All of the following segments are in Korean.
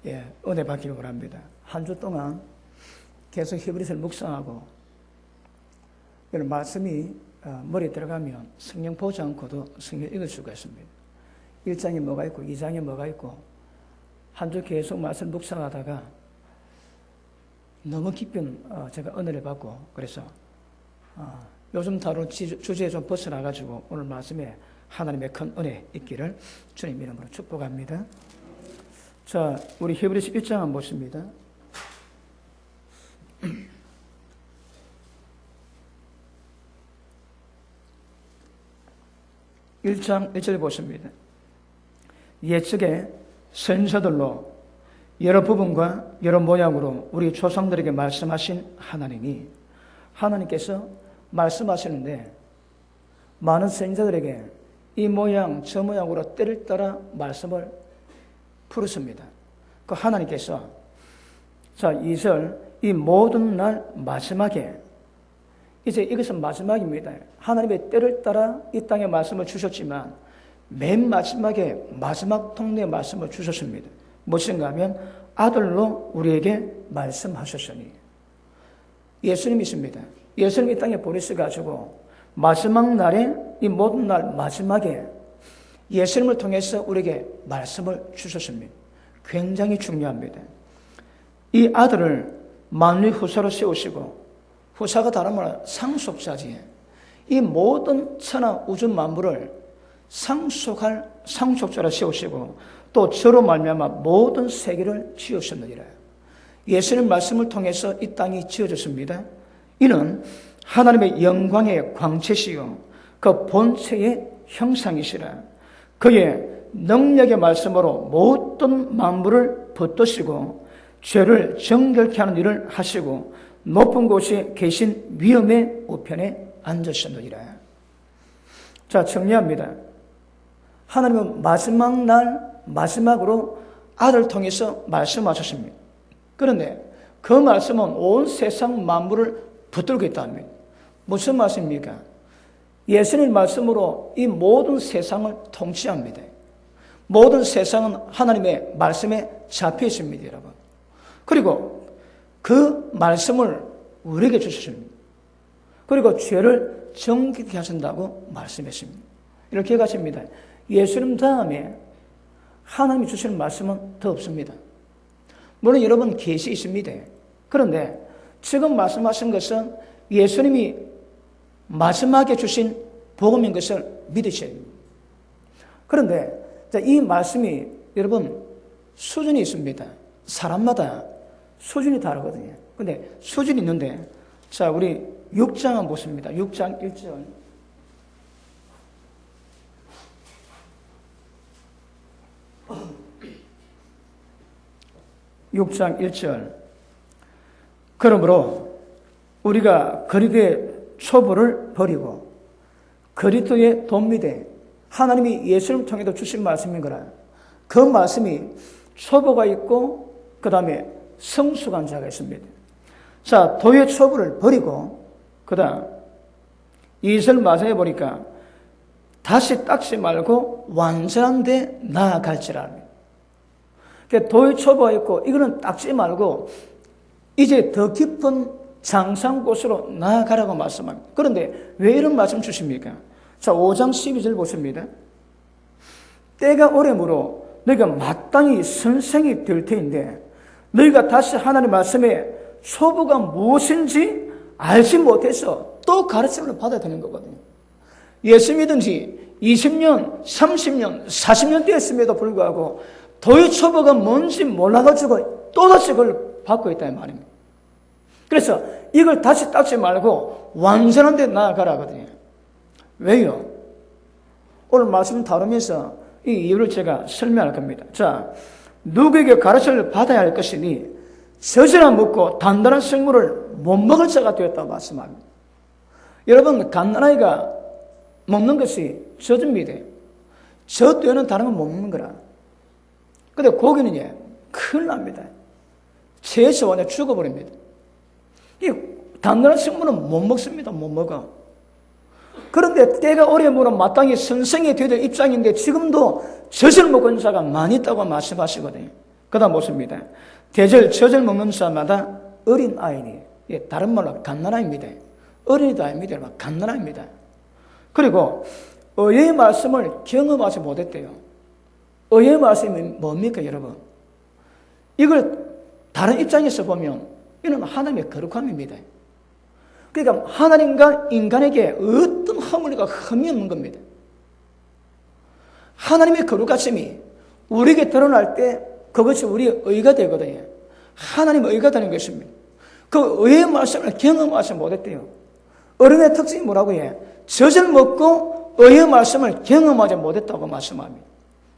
은혜 받기를 원합니다. 한 주 동안 계속 히브리서를 묵상하고 이런 말씀이 머리에 들어가면 성경 보지 않고도 성경 읽을 수가 있습니다. 1장에 뭐가 있고 2장에 뭐가 있고 한 주 계속 말씀 묵상하다가 너무 깊은 제가 은혜를 받고 그래서 요즘 다룬 주제에 좀 벗어나가지고 오늘 말씀에 하나님의 큰 은혜 있기를 주님 이름으로 축복합니다. 자, 우리 히브리서 1장 한번 보십니다. 1장 1절에 보십니다. 옛적에 선지자들로 여러 부분과 여러 모양으로 우리 조상들에게 말씀하신 하나님께서 말씀하시는데 많은 선지자들에게 이 모양 저 모양으로 때를 따라 말씀을 풀었습니다. 그 하나님께서 자 2절 이 모든 날 마지막에 이제 이것은 마지막입니다. 하나님의 때를 따라 이 땅에 말씀을 주셨지만 맨 마지막에 마지막 통로에 말씀을 주셨습니다. 무엇인가 하면 아들로 우리에게 말씀하셨으니 예수님이십니다. 예수님이 땅에 보내셔가지고 마지막 날에 이 모든 날 마지막에 예수님을 통해서 우리에게 말씀을 주셨습니다. 굉장히 중요합니다. 이 아들을 만유의 후사로 세우시고 후사가 다른 말은 상속자지. 이 모든 천하 우주 만물을 상속할 상속자로 세우시고 또 저로 말미암아 모든 세계를 지으셨느니라. 예수님 말씀을 통해서 이 땅이 지어졌습니다. 이는 하나님의 영광의 광채시요 그 본체의 형상이시라. 그의 능력의 말씀으로 모든 만물을 붙드시고 죄를 정결케 하는 일을 하시고 높은 곳에 계신 위엄의 우편에 앉으셨느니라. 자, 정리합니다. 하나님은 마지막 날 마지막으로 아들을 통해서 말씀하셨습니다. 그런데 그 말씀은 온 세상 만물을 붙들고 있다는 무슨 말씀입니까? 예수님 말씀으로 이 모든 세상을 통치합니다. 모든 세상은 하나님의 말씀에 잡혀 있습니다, 여러분. 그리고 그 말씀을 우리에게 주셨습니다. 그리고 죄를 정결케 하신다고 말씀했습니다. 이렇게 가십니다. 예수님 다음에 하나님이 주시는 말씀은 더 없습니다. 물론 여러분 계시 있습니다. 그런데 지금 말씀하신 것은 예수님이 마지막에 주신 복음인 것을 믿으셔야 됩니다. 그런데 이 말씀이 여러분 수준이 있습니다. 사람마다 수준이 다르거든요. 근데 수준이 있는데 자 우리 6장 한번 보십니다. 6장 1절 그러므로 우리가 그리스도의 초보를 버리고 그리스도의 돈미대 하나님이 예수를 통해서 주신 말씀인 거라. 그 말씀이 초보가 있고 그 다음에 성숙한 자가 있습니다. 자, 도의 초보를 버리고 그 다음 2절 마지막에 보니까 다시 닦지 말고 완전한 데 나아갈지라. 그러니까 도의 초보가 있고 이거는 닦지 말고 이제 더 깊은 장상 곳으로 나아가라고 말씀합니다. 그런데 왜 이런 말씀 주십니까? 자, 5장 12절 보십니다. 때가 오래므로 너희가 마땅히 선생이 될 터인데 너희가 다시 하나님의 말씀에 초보가 무엇인지 알지 못해서 또 가르침을 받아야 되는 거거든요. 예수 믿은 지 20년, 30년, 40년 되었음에도 불구하고 도의 초보가 뭔지 몰라가지고 또다시 그걸 받고 있다는 말입니다. 그래서 이걸 다시 닦지 말고 완전한 데 나아가라거든요. 왜요? 오늘 말씀 다루면서 이 이유를 제가 설명할 겁니다. 자, 누구에게 가르침을 받아야 할 것이니 젖이나 먹고 단단한 식물을 못 먹을 자가 되었다고 말씀합니다. 여러분, 갓난아이가 먹는 것이 젖입니다. 젖 외에는 다른 건 못 먹는 거라. 근데 고기는 큰일 납니다. 체에서 완전 죽어버립니다. 이 단단한 식물은 못 먹습니다. 못 먹어. 그런데 때가 오래므로 마땅히 선생이 되어야 될 입장인데 지금도 젖을 먹은 자가 많이 있다고 말씀하시거든요. 그 다음 보십니다. 대절, 저절 먹는 사람마다 어린 아이니. 예, 다른 말로 갓난아입니다. 어린이도 아닙니다. 여러분, 갓난아입니다. 그리고 의의 말씀을 경험하지 못했대요. 의의 말씀이 뭡니까, 여러분? 이걸 다른 입장에서 보면 이는 하나님의 거룩함입니다. 그러니까 하나님과 인간에게 어떤 허물과 흠이 없는 겁니다. 하나님의 거룩하심이 우리에게 드러날 때 그것이 우리의 의가 되거든요. 하나님의 의가 되는 것입니다. 그 의의 말씀을 경험하지 못했대요. 어른의 특징이 뭐라고 해? 젖을 먹고 의의 말씀을 경험하지 못했다고 말씀합니다.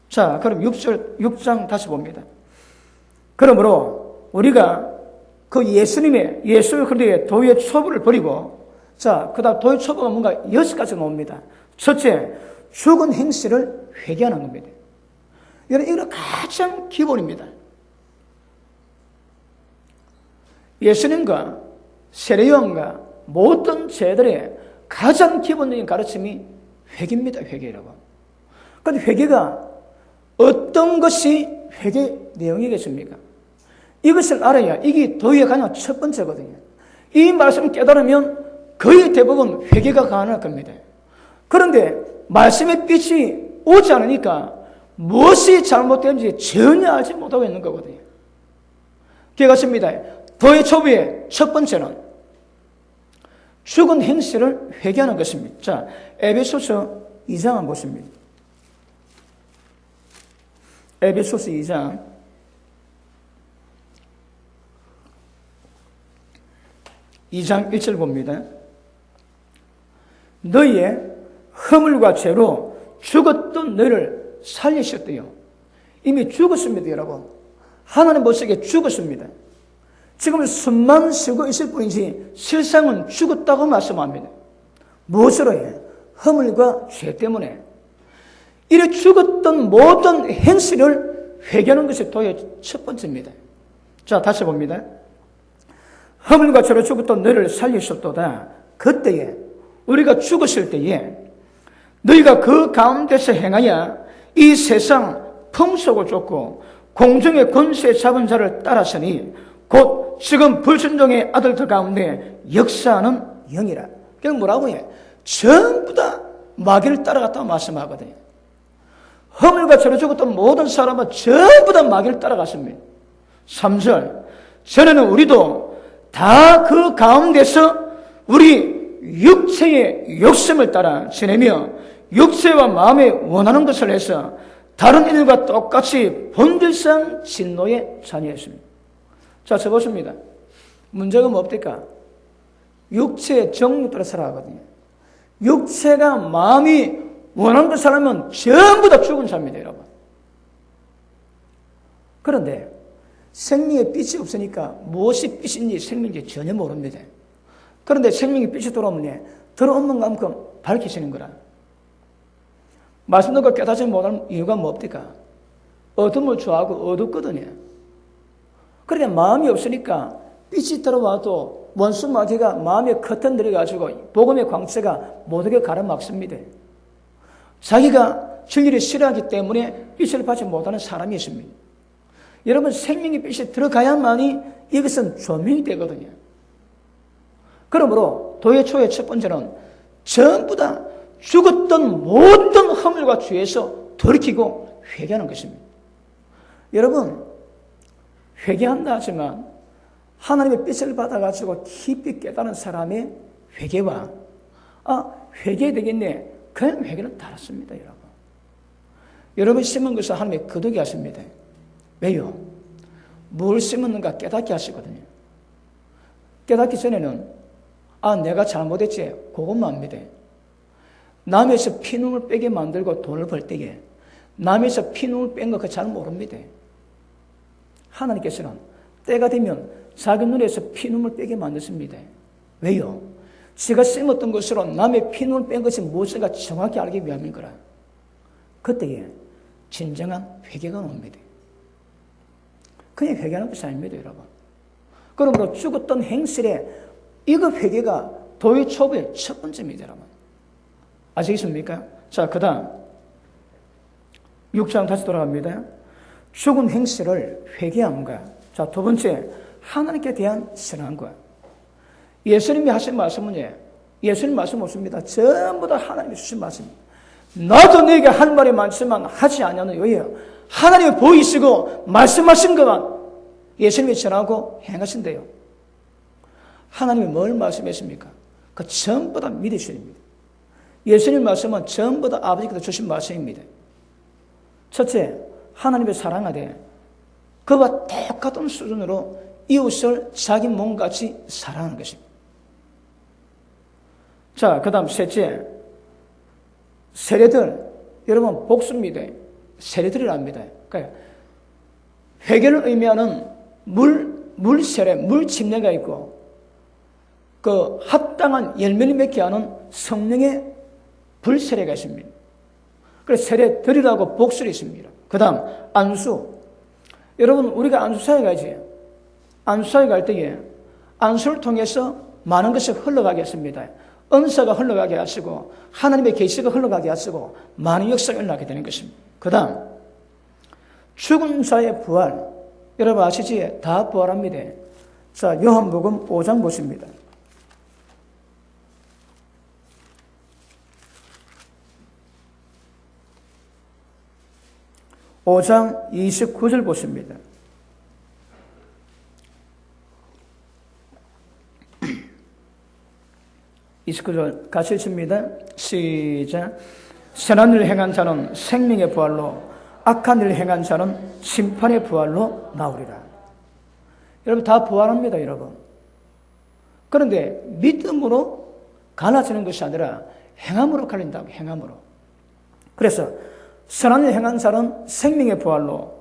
자, 그럼 6장 다시 봅니다. 그러므로 우리가 그 예수 그리스도의 도의 첩을 버리고, 자, 그 다음 도의 첩은 뭔가 6가지 나옵니다. 첫째, 죽은 행실을 회개하는 겁니다. 여러분, 이건 가장 기본입니다. 예수님과 세례요한과 모든 제들의 가장 기본적인 가르침이 회개입니다. 회개라고. 그런데 회개가 어떤 것이 회개 내용이겠습니까? 이것을 알아야 이게 도의의 가장 첫 번째거든요. 이 말씀을 깨달으면 거의 대부분 회개가 가능할 겁니다. 그런데 말씀의 빛이 오지 않으니까 무엇이 잘못된지 전혀 알지 못하고 있는 거거든요. 그렇습니다. 도의 초부의 첫 번째는 죽은 행실을 회개하는 것입니다. 자, 에베소서 2장 한번 보십니다. 에베소서 2장 1절 봅니다. 너희의 허물과 죄로 죽었던 너희를 살리셨대요. 이미 죽었습니다, 여러분. 하나님 보시기에 죽었습니다. 지금 숨만 쉬고 있을 뿐이지 실상은 죽었다고 말씀합니다. 무엇으로 해? 허물과 죄 때문에. 이래 죽었던 모든 행실을 회개하는 것이 도의 첫 번째입니다. 자, 다시 봅니다. 허물과 죄로 죽었던 너희를 살리셨도다. 그때에 우리가 죽었을 때에 너희가 그 가운데서 행하여 이 세상 풍속을 쫓고 공중의 권세 잡은 자를 따랐으니 곧 지금 불순종의 아들들 가운데 역사하는 영이라. 그럼 뭐라고 해? 전부 다 마귀를 따라갔다고 말씀하거든요. 허물과 죄로 죽었던 모든 사람은 전부 다 마귀를 따라갔습니다. 3절. 전에는 우리도 다 그 가운데서 우리 육체의 욕심을 따라 지내며 육체와 마음에 원하는 것을 해서 다른 이들과 똑같이 본질상 진노의 자녀였습니다. 자, 저 보십니다. 문제가 뭡니까? 육체의 정욕 따라 살아가거든요. 육체가 마음이 원하는 것을 하면 전부 다 죽은 자입니다, 여러분. 그런데 생명의 빛이 없으니까 무엇이 빛인지 생명인지 전혀 모릅니다. 그런데 생명의 빛이 들어오는 만큼 밝히시는 거라. 말씀 듣고 깨닫지 못하는 이유가 뭡니까? 어둠을 좋아하고 어둡거든요. 그러니까 마음이 없으니까 빛이 들어와도 원수 마귀가 마음에 커튼 들여가지고 복음의 광채가 모두게 가로막습니다. 자기가 진리를 싫어하기 때문에 빛을 받지 못하는 사람이 있습니다. 여러분, 생명의 빛이 들어가야만이 이것은 조명이 되거든요. 그러므로 도의 초의 첫 번째는 전부 다 죽었던 모든 허물과 죄에서 돌이키고 회개하는 것입니다. 여러분, 회개한다 하지만 하나님의 빛을 받아가지고 깊이 깨달은 사람의 회개와 회개 되겠네, 그냥 회개는 다릅니다, 여러분. 여러분 심은 것을 하나님의 거두게 하십니다. 왜요? 뭘 심었는가 깨닫게 하시거든요. 깨닫기 전에는 내가 잘못했지, 그것만 합니다. 남에서 피눈물 빼게 만들고 돈을 벌 때에 남에서 피눈물 뺀 거 그거 잘 모릅니다. 하나님께서는 때가 되면 자기 눈에서 피눈물 빼게 만드십니다. 왜요? 지가 심었던 것으로 남의 피눈물 뺀 것이 무엇인가 정확히 알기 위함인 거라. 그때에 진정한 회개가 옵니다. 그냥 회개하는 것이 아닙니다, 여러분. 그러므로 죽었던 행실에 이거 회개가 도의 초부의 첫 번째입니다, 여러분. 아시겠습니까? 자, 그 다음 6장 다시 돌아갑니다. 죽은 행실을 회개함과, 자, 두 번째, 하나님께 대한 신앙과. 예수님이 하신 말씀은 예수님 말씀 없습니다. 전부 다 하나님이 주신 말씀입니다. 나도 너에게 할 말이 많지만 하지 않냐는 왜요? 하나님이 보이시고 말씀하신 것만 예수님이 전하고 행하신대요. 하나님이 뭘 말씀했습니까? 그 전부 다 믿으셔야 됩니다. 예수님 말씀은 전부 다 아버지께서 주신 말씀입니다. 첫째, 하나님을 사랑하되 그와 똑같은 수준으로 이웃을 자기 몸같이 사랑하는 것입니다. 자, 그 다음 셋째, 세례들, 여러분 복수입니다. 세례들이랍니다. 그러니까 회개를 의미하는 물세례, 물침례가 있고 그 합당한 열매를 맺게 하는 성령의 불세례가 있습니다. 그래서 세례들이라고 복수를 있습니다. 그 다음 안수. 여러분 우리가 안수사에 가지. 안수사에 갈 때에 안수를 통해서 많은 것이 흘러가게 했습니다. 은사가 흘러가게 하시고 하나님의 계시가 흘러가게 하시고 많은 역사가 일어나게 되는 것입니다. 그 다음 죽은 자의 부활. 여러분 아시지? 다 부활합니다. 자, 요한복음 5장 보십니다. 5장 29절 보십니다. 같이 읽습니다. 시작. 선한 일을 행한 자는 생명의 부활로, 악한 일을 행한 자는 심판의 부활로 나오리라. 여러분 다 부활합니다, 여러분. 그런데 믿음으로 갈라지는 것이 아니라 행함으로 갈린다고, 행함으로. 그래서 선한 일을 행한 자는 생명의 부활로,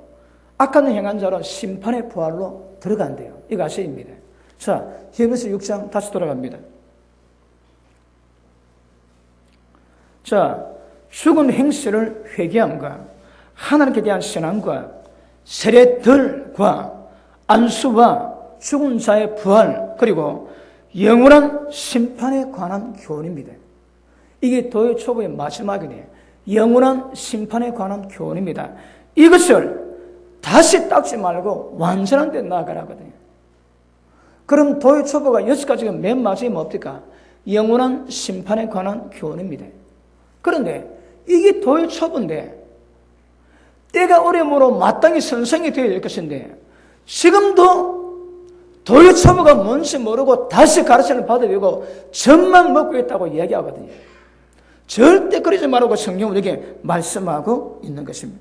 악한 일을 행한 자는 심판의 부활로 들어간대요. 이거 아시입니다. 자, 히브리서 6장 다시 돌아갑니다. 자, 죽은 행실을 회개함과 하나님께 대한 신앙과 세례들과 안수와 죽은 자의 부활 그리고 영원한 심판에 관한 교훈입니다. 이게 도의 초보의 마지막이네요. 영원한 심판에 관한 교훈입니다. 이것을 다시 닦지 말고 완전한 데 나아가라거든요. 그럼 도의 초보가 6가지가 맨 마지막이 뭡니까? 영원한 심판에 관한 교훈입니다. 그런데 이게 도의 초보인데 때가 오므로 마땅히 선생이 되어야 될 것인데 지금도 도의 초보가 뭔지 모르고 다시 가르침을 받아들이고 젖만 먹고 있다고 이야기하거든요. 절대 그러지 말라고 성경은 우리에게 말씀하고 있는 것입니다.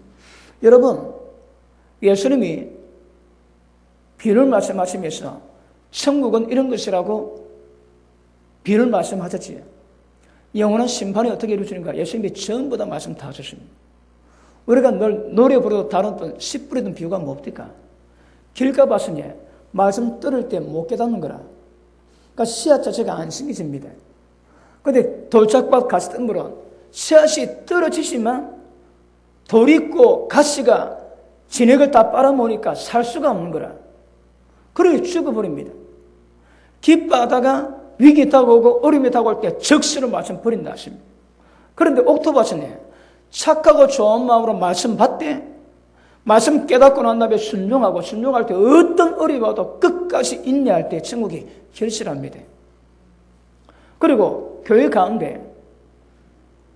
여러분, 예수님이 비유를 말씀하시면서 천국은 이런 것이라고 비유를 말씀하셨지요. 영원한 심판이 어떻게 이루어지는가? 예수님이 전부 다 말씀 다 하셨습니다. 우리가 늘 노래 부르고 다른 씨 뿌리던 비유가 뭡니까? 길가밭은 말씀 들을 때 못 깨닫는 거라. 그러니까 씨앗 자체가 안 심겨집니다. 그런데 돌짝밭 가시덤불은 씨앗이 떨어지지만 돌 있고 가시가 진액을 다 빨아먹으니까 살 수가 없는 거라. 그러니 죽어버립니다. 깃바다가 위기 다가오고 어려움이 다가올 때 적시로 말씀 버린다 하십니다. 그런데 옥토밭은 착하고 좋은 마음으로 말씀 받되 말씀 깨닫고 난 다음에 순종할 때 어떤 어려움이 와도 끝까지 인내할 때 천국이 결실합니다. 그리고 교회 가운데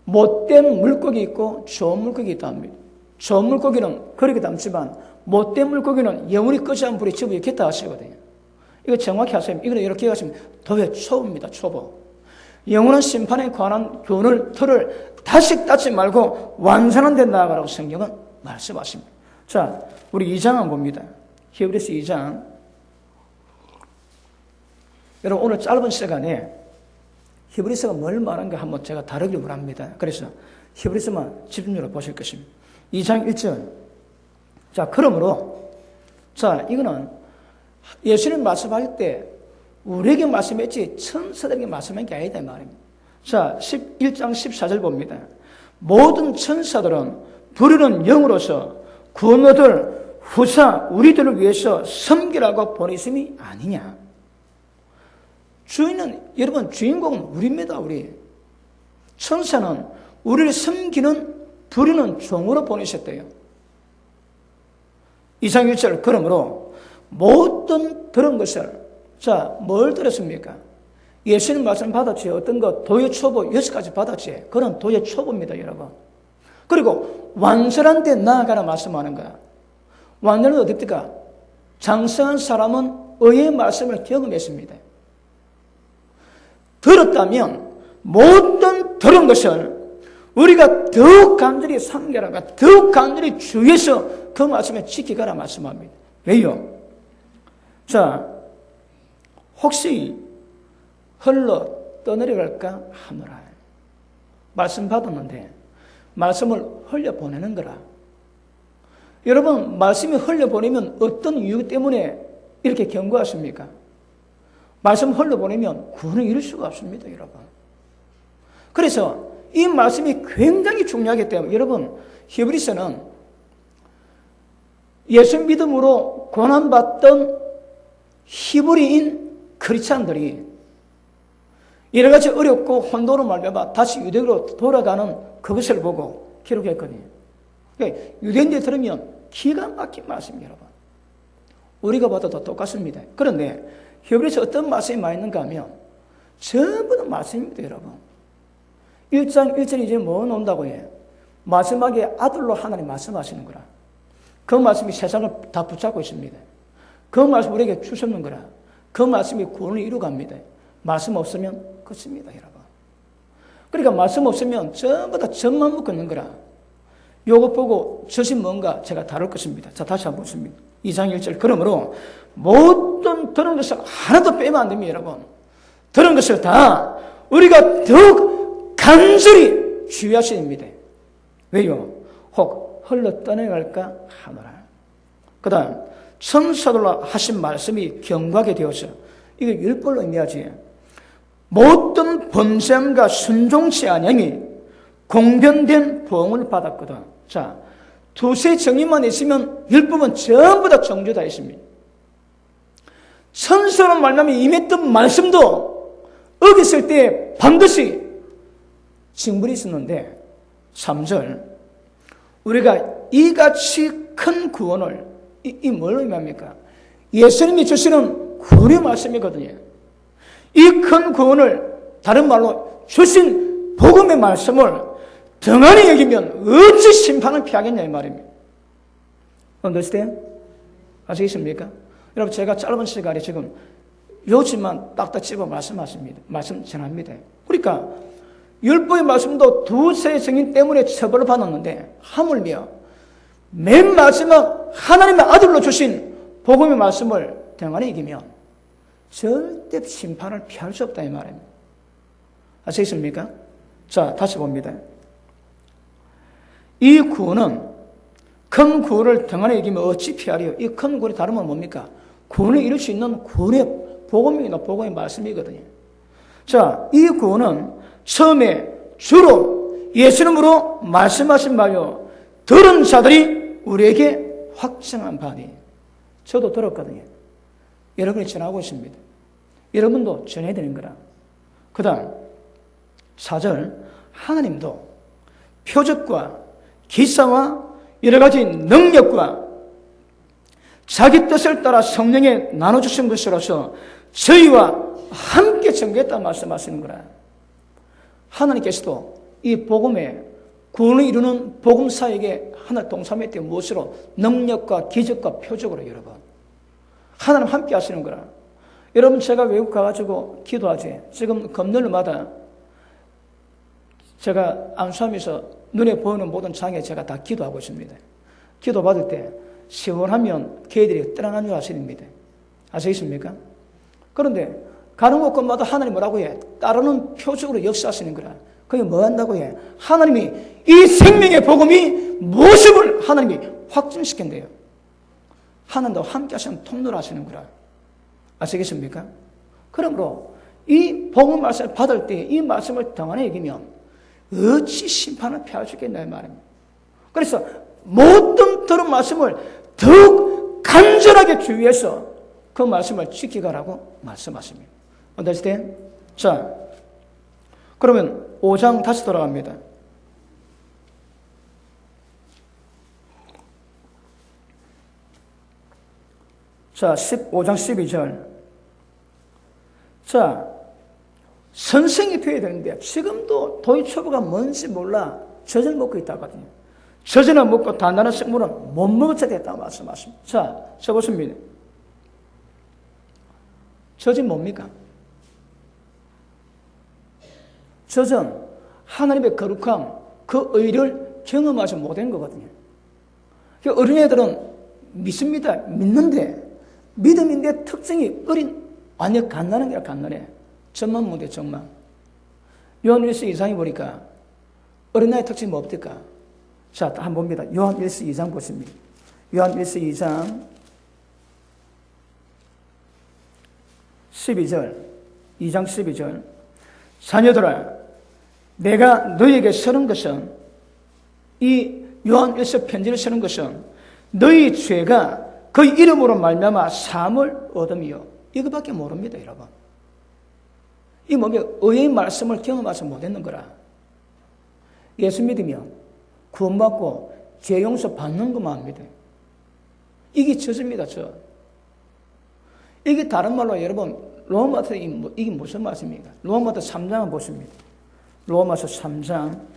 못된 물고기 있고 좋은 물고기 있다 합니다. 좋은 물고기는 그렇게 담지만 못된 물고기는 영원히 끄지 않은 불에 집어넣겠다 하시거든요. 이거 정확히 하세요. 이거는 이렇게 하시면 도의 초보입니다. 초보. 영원한 심판에 관한 교훈을 틀을 다시 닦지 말고 완전한 데 나아가라고 성경은 말씀하십니다. 자, 우리 2장 한번 봅니다. 히브리서 2장. 여러분 오늘 짧은 시간에 히브리서가 뭘 말하는가 한번 제가 다르게 말합니다. 그래서 히브리서만 집중적으로 보실 것입니다. 2장 1절. 자, 그러므로 자, 이거는 예수님 말씀할 때 우리에게 말씀했지 천사들에게 말씀한 게 아니다 이 말입니다. 자, 1장 14절 봅니다. 모든 천사들은 부르는 영으로서 구원 얻을 후사 우리들을 위해서 섬기라고 보내심이 아니냐. 여러분 주인공은 우리입니다. 우리. 천사는 우리를 섬기는 부르는 종으로 보내셨대요. 2장 1절 그러므로 모든 들은 것을 자, 뭘 들었습니까? 예수님 말씀 받았지. 어떤 거 도의 초보 6가지 받았지. 그런 도의 초보입니다, 여러분. 그리고 완전한 데 나아가라 말씀하는 거야. 완전은 어떻습니까? 장성한 사람은 의의 말씀을 경험했습니다. 들었다면 모든 들은 것을 우리가 더욱 간절히 상결하가 더욱 간절히 주의해서 그 말씀을 지키가라 말씀합니다. 왜요? 자, 혹시 흘러 떠내려갈까 하노라. 말씀 받았는데 말씀을 흘려보내는 거라. 여러분, 말씀이 흘려보내면 어떤 이유 때문에 이렇게 경고하십니까? 말씀 흘려보내면 구원을 이룰 수가 없습니다, 여러분. 그래서 이 말씀이 굉장히 중요하기 때문에 여러분, 히브리서는 예수 믿음으로 고난받던 히브리인 크리스찬들이 여러 가지 어렵고 혼돈을 말미암아 다시 유대교로 돌아가는 그것을 보고 기록했거든요. 그러니까 유대인들이 들으면 기가 막힌 말씀이에요, 여러분. 우리가 봐도 똑같습니다. 그런데 히브리서 어떤 말씀이 많이 있는가 하면 전부 다 말씀입니다, 여러분. 1장 1절에 이제 뭐 나온다고 해? 마지막에 아들로 하나님 말씀하시는 거라. 그 말씀이 세상을 다 붙잡고 있습니다. 그 말씀 우리에게 주셨는 거라. 그 말씀이 구원을 이루갑니다. 말씀 없으면 끝입니다, 여러분. 그러니까 말씀 없으면 전부 다 젖만 묶는 거라. 요거 보고 저신 뭔가 제가 다룰 것입니다. 자, 다시 한번 보십니다. 2장 1절. 그러므로 모든 들은 것을 하나도 빼면 안 됩니다, 여러분. 들은 것을 다 우리가 더욱 간절히 주의하셔야 됩니다. 왜요? 혹 흘러 떠내갈까 하노라. 그 다음 천사들로 하신 말씀이 경고하게 되어서 이게 율법로 의미하지. 모든 범죄함과 순종치 아니함이 공변된 보응을 받았거든. 자, 두세 정의만 있으면 율법은 전부 다 정죄다 있습니다. 천사로 말하면 임했던 말씀도 어겼을 때 반드시 징벌이 있었는데 3절 우리가 이같이 큰 구원을 이 뭘 의미합니까? 예수님이 주시는 구원의 말씀이거든요. 이 큰 구원을 다른 말로 주신 복음의 말씀을 등한히 여기면 어찌 심판을 피하겠냐 이 말입니다. understand? 아시겠습니까? 여러분 제가 짧은 시간에 지금 요지만 딱딱 집어 말씀하십니다. 말씀 전합니다. 그러니까 율법의 말씀도 두세 증인 때문에 처벌을 받았는데 하물며 맨 마지막 하나님의 아들로 주신 복음의 말씀을 등한히 이기면 절대 심판을 피할 수 없다 이 말입니다. 아시겠습니까? 자, 다시 봅니다. 이 구원은 큰 구원을 등한히 이기면 어찌 피하리요? 이 큰 구원이 다른 건 뭡니까? 구원을 이룰 수 있는 구원의 복음이나 복음의 말씀이거든요. 자, 이 구원은 처음에 주로 예수님으로 말씀하신 바요. 들은 자들이 우리에게 확증한 바니. 저도 들었거든요. 여러분이 전하고 있습니다. 여러분도 전해야 되는 거라. 그 다음 4절 하나님도 표적과 기사와 여러 가지 능력과 자기 뜻을 따라 성령에 나눠주신 것이라서 저희와 함께 전개했다 말씀하시는 거라. 하나님께서도 이 복음에 구원을 이루는 복음사에게 하나 동참했대 무엇으로? 능력과 기적과 표적으로 여러분. 하나님 함께 하시는 거라. 여러분 제가 외국 가가지고 기도하지. 지금 금요일마다 제가 안수하면서 눈에 보이는 모든 장애 제가 다 기도하고 있습니다. 기도 받을 때 시원하면 개들이 떠나는 줄 아십니다. 아시겠습니까? 그런데 가는 곳마다 하나님 뭐라고 해? 따르는 표적으로 역사하시는 거라. 그게 뭐 한다고 해? 하나님이 이 생명의 복음이 모습을 하나님이 확증시킨대요. 하나님도 함께 하시는 통로를 하시는 거라. 아시겠습니까? 그러므로 이 복음 말씀을 받을 때 이 말씀을 등한히 여기면 어찌 심판을 피할 수 있겠나 이 말입니다. 그래서 모든 들은 말씀을 더욱 간절하게 주의해서 그 말씀을 지키가라고 말씀하십니다. understand? 자, 그러면 5장 다시 돌아갑니다. 자, 15장 12절. 자, 선생이 되어야 되는데 지금도 도입초보가 뭔지 몰라 젖을 먹고 있다거든요. 젖을 먹고 단단한 식물은 못 먹어야 됐다고 말씀하십니다. 자, 적었습니다. 젖이 뭡니까? 젖은 하나님의 거룩함, 그 의를 경험하지 못한 거거든요. 어린애들은 믿습니다. 믿는데 믿음인데 특징이 완전 갓나는 게 갓나네. 젖만 못해, 젖만. 요한일서 2장에 보니까 어린아이 특징이 뭡니까? 자, 한번 봅니다. 요한일서 2장 보십니다. 요한일서 2장 12절. 2장 12절. 자녀들아, 내가 너희에게 쓰는 것은, 이 요한일서 편지를 쓰는 것은 너희 죄가 그 이름으로 말미암아 사함을 얻음이요. 이거밖에 모릅니다, 여러분. 이 뭐면 의의 말씀을 경험하지 못했는 거라. 예수 믿으면 구원받고 죄 용서 받는 것만 합니다. 이게 젖입니다, 젖. 이게 다른 말로 여러분 로마서 이게 무슨 말씀입니까? 로마서 3장을 보십니다. 로마서 3장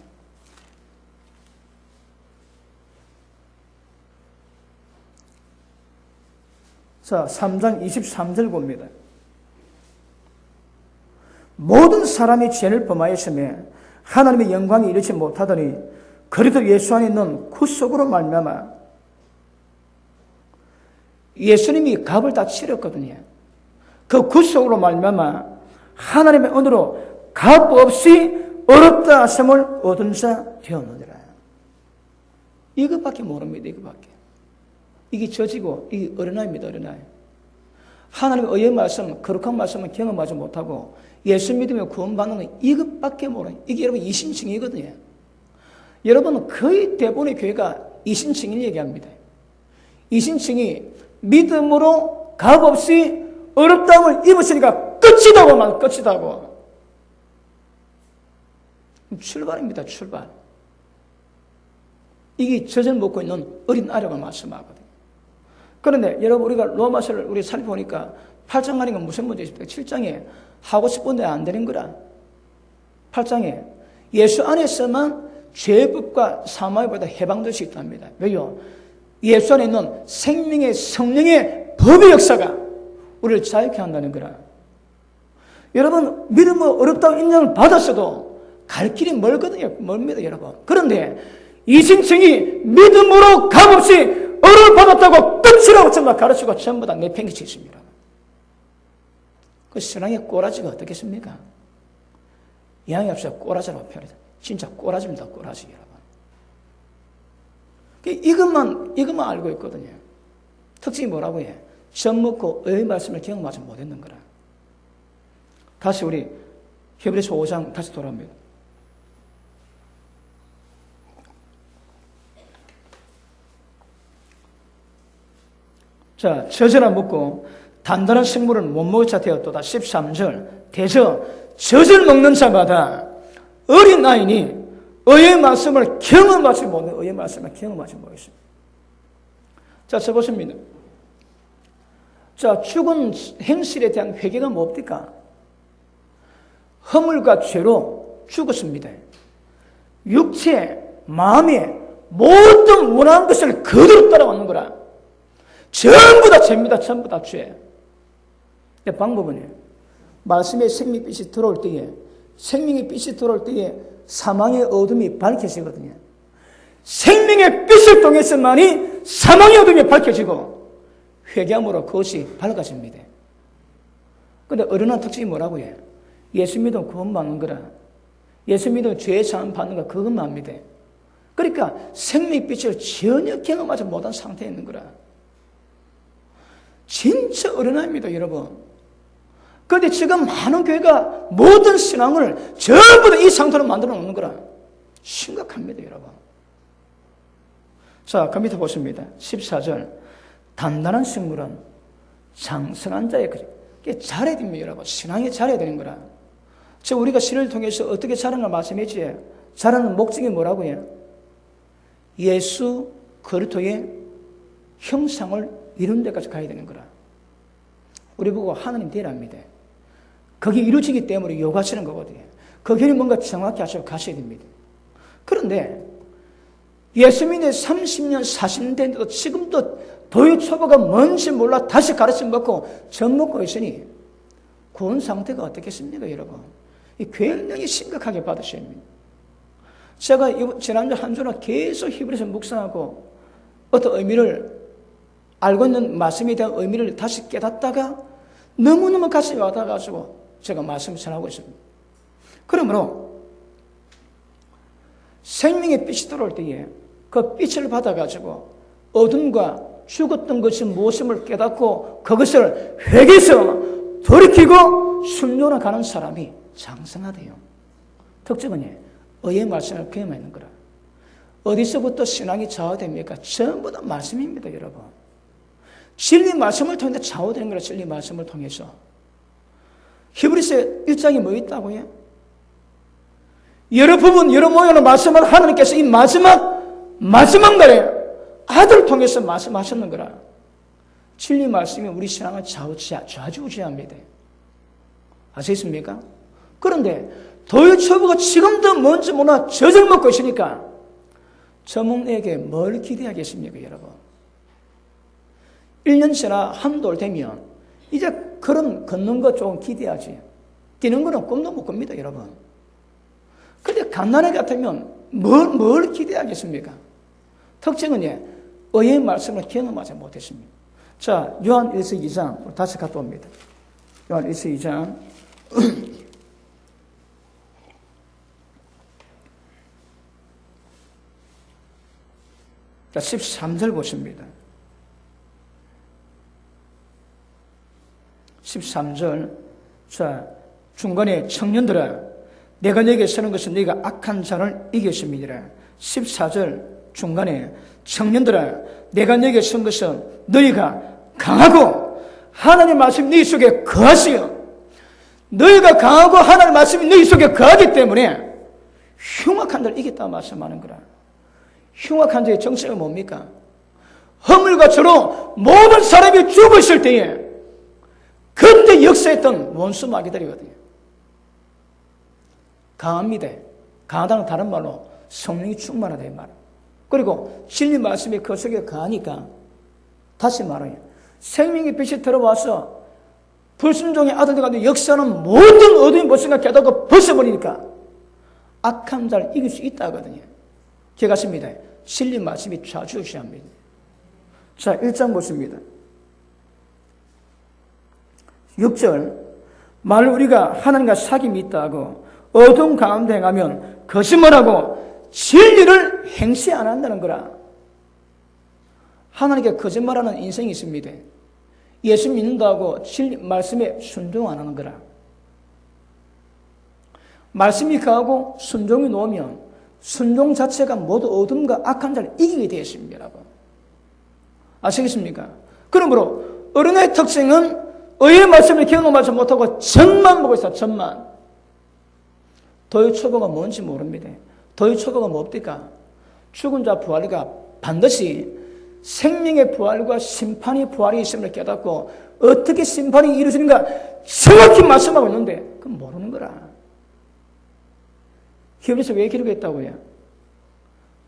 3장 23절 봅니다. 모든 사람이 죄를 범하였으며 하나님의 영광에 이르지 못하더니 그리스도 예수 안에 있는 구속으로 말미암아 예수님이 값을 다 치렀거든요. 그 구속으로 말미암아 하나님의 은혜로 값 없이 어렵다 하심을 얻은 자 되었느니라. 이것밖에 모릅니다. 이것밖에. 이게 저지고 이게 어린아이입니다. 어린아이. 하나님의 의의 말씀, 거룩한 말씀은 경험하지 못하고 예수 믿으며 구원받는 건 이것밖에 몰라요. 이게 여러분 이신칭이거든요. 여러분은 거의 대부분의 교회가 이신칭을 얘기합니다. 이신칭이 믿음으로 값없이 어렵다움을 입으시니까 끝이다고 말 끝이다고. 출발입니다. 출발. 이게 젖을 먹고 있는 어린 아이라고 말씀하거든요. 그런데 여러분 우리가 로마서를 우리 살펴보니까 8장 가니까 무슨 문제 있습니까? 7장에 하고 싶은데 안 되는 거라. 8장에 예수 안에서만 죄법과 사망에보다 해방될 수 있답니다. 왜요? 예수 안에 있는 생명의 성령의 법의 역사가 우리를 자유케 한다는 거라. 여러분 믿음으로 어렵다고 인정을 받았어도 갈 길이 멀거든요. 멀습니다, 여러분. 그런데 이신층이 믿음으로 값없이 어를 받았다고 끝이라고 정말 가르치고 전부 다 내팽개치 있습니다. 그 신앙의 꼬라지가 어떻겠습니까? 양이 없어요. 꼬라지라고 표현해요. 진짜 꼬라지입니다. 꼬라지, 여러분. 이것만 알고 있거든요. 특징이 뭐라고 해? 젖 먹고 의의 말씀을 경험하지 못했는 거라. 다시 우리 히브리서 5장 다시 돌아옵니다. 자, 젖을 안 먹고 단단한 식물은 못 먹을 자 되었도다. 13절. 대저 젖을 먹는 자마다 어린 아이니 의의 말씀을 경험하지 못해. 의의 말씀을 경험하지 못했습니다. 자, 적었습니다. 자, 죽은 행실에 대한 회개가 뭡니까? 허물과 죄로 죽었습니다. 육체, 마음에 모든 원하는 것을 그대로 따라왔는 거라. 전부 다 죄입니다. 전부 다 죄. 방법은 말씀의 생명빛이 들어올 때에 생명의 빛이 들어올 때에 사망의 어둠이 밝혀지거든요. 생명의 빛을 통해서만이 사망의 어둠이 밝혀지고 회개함으로 그것이 밝아집니다. 그런데 어른한 특징이 뭐라고 해요? 예수 믿으면 구원받는 거라. 예수 믿으면 죄의 사함 받는 거 그것만 합니다. 그러니까 생명의 빛을 전혀 경험하지 못한 상태에 있는 거라. 진짜 어린아이입니다, 여러분. 그런데 지금 많은 교회가 모든 신앙을 전부 다 이 상태로 만들어 놓는 거라. 심각합니다, 여러분. 자, 그 밑에 보십니다. 14절. 단단한 식물은 장성한 자의 그게 잘해야 됩니다, 여러분. 신앙이 잘해야 되는 거라. 지금 우리가 신을 통해서 어떻게 자라는가 말씀했지. 자라는 목적이 뭐라고 해요? 예수 그리스도의 형상을 이룬 데까지 가야 되는 거라. 우리 보고 하나님 되랍니다. 그게 이루어지기 때문에 요구하시는 거거든요. 그 길이 뭔가 정확히 하시고 가셔야 됩니다. 그런데 예수 믿는 30년, 40년 됐는데도 지금도 도의 초보가 뭔지 몰라 다시 가르침 먹고 젖 먹고 있으니 구원 상태가 어떻겠습니까, 여러분? 굉장히 심각하게 받으셔야 합니다. 제가 지난주 한 주는 계속 히브리서 묵상하고 어떤 의미를 알고 있는 말씀에 대한 의미를 다시 깨닫다가 너무너무 가슴이 와닿아가지고 제가 말씀을 전하고 있습니다. 그러므로 생명의 빛이 들어올 때에 그 빛을 받아가지고 어둠과 죽었던 것이 무엇임을 깨닫고 그것을 회개해서 돌이키고 순종해 가는 사람이 장성하대요. 특징은 의의 말씀을 귀에만 있는 거라. 어디서부터 신앙이 좌우됩니까? 전부 다 말씀입니다, 여러분. 진리 말씀을 통해서 좌우되는 거라. 진리 말씀을 통해서. 히브리서 1장에 뭐 있다고요? 여러 부분, 여러 모양의 말씀을 하나님께서 이 마지막 날에 아들을 통해서 말씀하셨는 거라. 진리 말씀이 우리 신앙을 좌지우지합니다. 아시겠습니까? 그런데 도의 초보가 지금도 뭔지 몰라 젖을 먹고 있으니까 저목에게 뭘 기대하겠습니까, 여러분? 1년 지나 한돌 되면 이제 그런 걷는 거 조금 기대하지. 뛰는 거는 꿈도 못 꿉니다, 여러분. 근데 갓난애 같으면 뭘 기대하겠습니까? 특징은 의의 말씀을 경험하지 못했습니다. 자, 요한 1서 2장 다시 갔다 옵니다. 요한 1서 2장 자, 13절 보십니다. 13절 자, 중간에 청년들아 내가 너에게 쓰는 것은 네가 악한 자를 이겼음이니라. 14절 중간에 청년들아 내가 너에게 쓴 것은 너희가 강하고 하나님의 말씀이 너희 속에 거하시오. 너희가 강하고 하나님의 말씀이 너희 속에 거하기 때문에 흉악한 자를 이겼다고 말씀하는 거라. 흉악한 자의 정체가 뭡니까? 허물과 죄로 모든 사람이 죽었을 때에 그때 역사했던 원수 마귀들이거든요. 강합니다. 강하다는 다른 말로 성령이 충만하다 이 말. 그리고 진리 말씀이 그 속에 가니까 다시 말해요. 생명의 빛이 들어와서 불순종의 아들들 가운데 역사는 모든 어둠이 무엇인가 깨닫고 벗어버리니까 악한 자를 이길 수 있다거든요. 기억하십니다. 진리 말씀이 좌지우지합니다. 자, 1장 보십니다. 6절 만일 우리가 하나님과 사귐이 있다고 어둠 가운데 행하면 거짓말하고 진리를 행시 안 한다는 거라. 하나님께 거짓말하는 인생이 있습니다. 예수 믿는다고 진리 말씀에 순종 안 하는 거라. 말씀이 가고 순종이 놓으면 순종 자체가 모두 어둠과 악한 자를 이기게 되어 있습니다, 여러분. 아시겠습니까? 그러므로 어른의 특징은 의의 말씀을 경험하지 못하고 젖만 보고 있어요, 젖만. 도의 초보가 뭔지 모릅니다. 도의 초보가 뭡니까? 죽은 자 부활이가 반드시 생명의 부활과 심판의 부활이 있음을 깨닫고 어떻게 심판이 이루어지는가 정확히 말씀하고 있는데 그건 모르는 거라. 히브리서 왜 기록했다고요?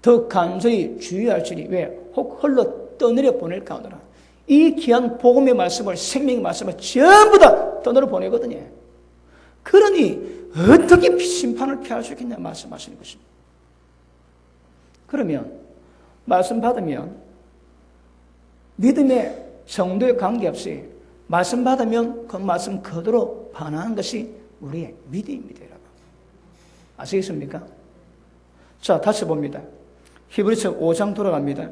더 간절히 주의할지니 왜? 혹 흘러 떠내려 보낼까 하더라. 이 귀한 복음의 말씀을 생명의 말씀을 전부 다 떠내려 보내거든요. 그러니 어떻게 심판을 피할 수 있겠냐 말씀하시는 것입니다. 그러면 말씀 받으면 믿음의 정도에 관계없이 말씀 받으면 그 말씀 그대로 반응하는 것이 우리의 믿음입니다, 여러분. 아시겠습니까? 자, 다시 봅니다. 히브리서 5장 돌아갑니다.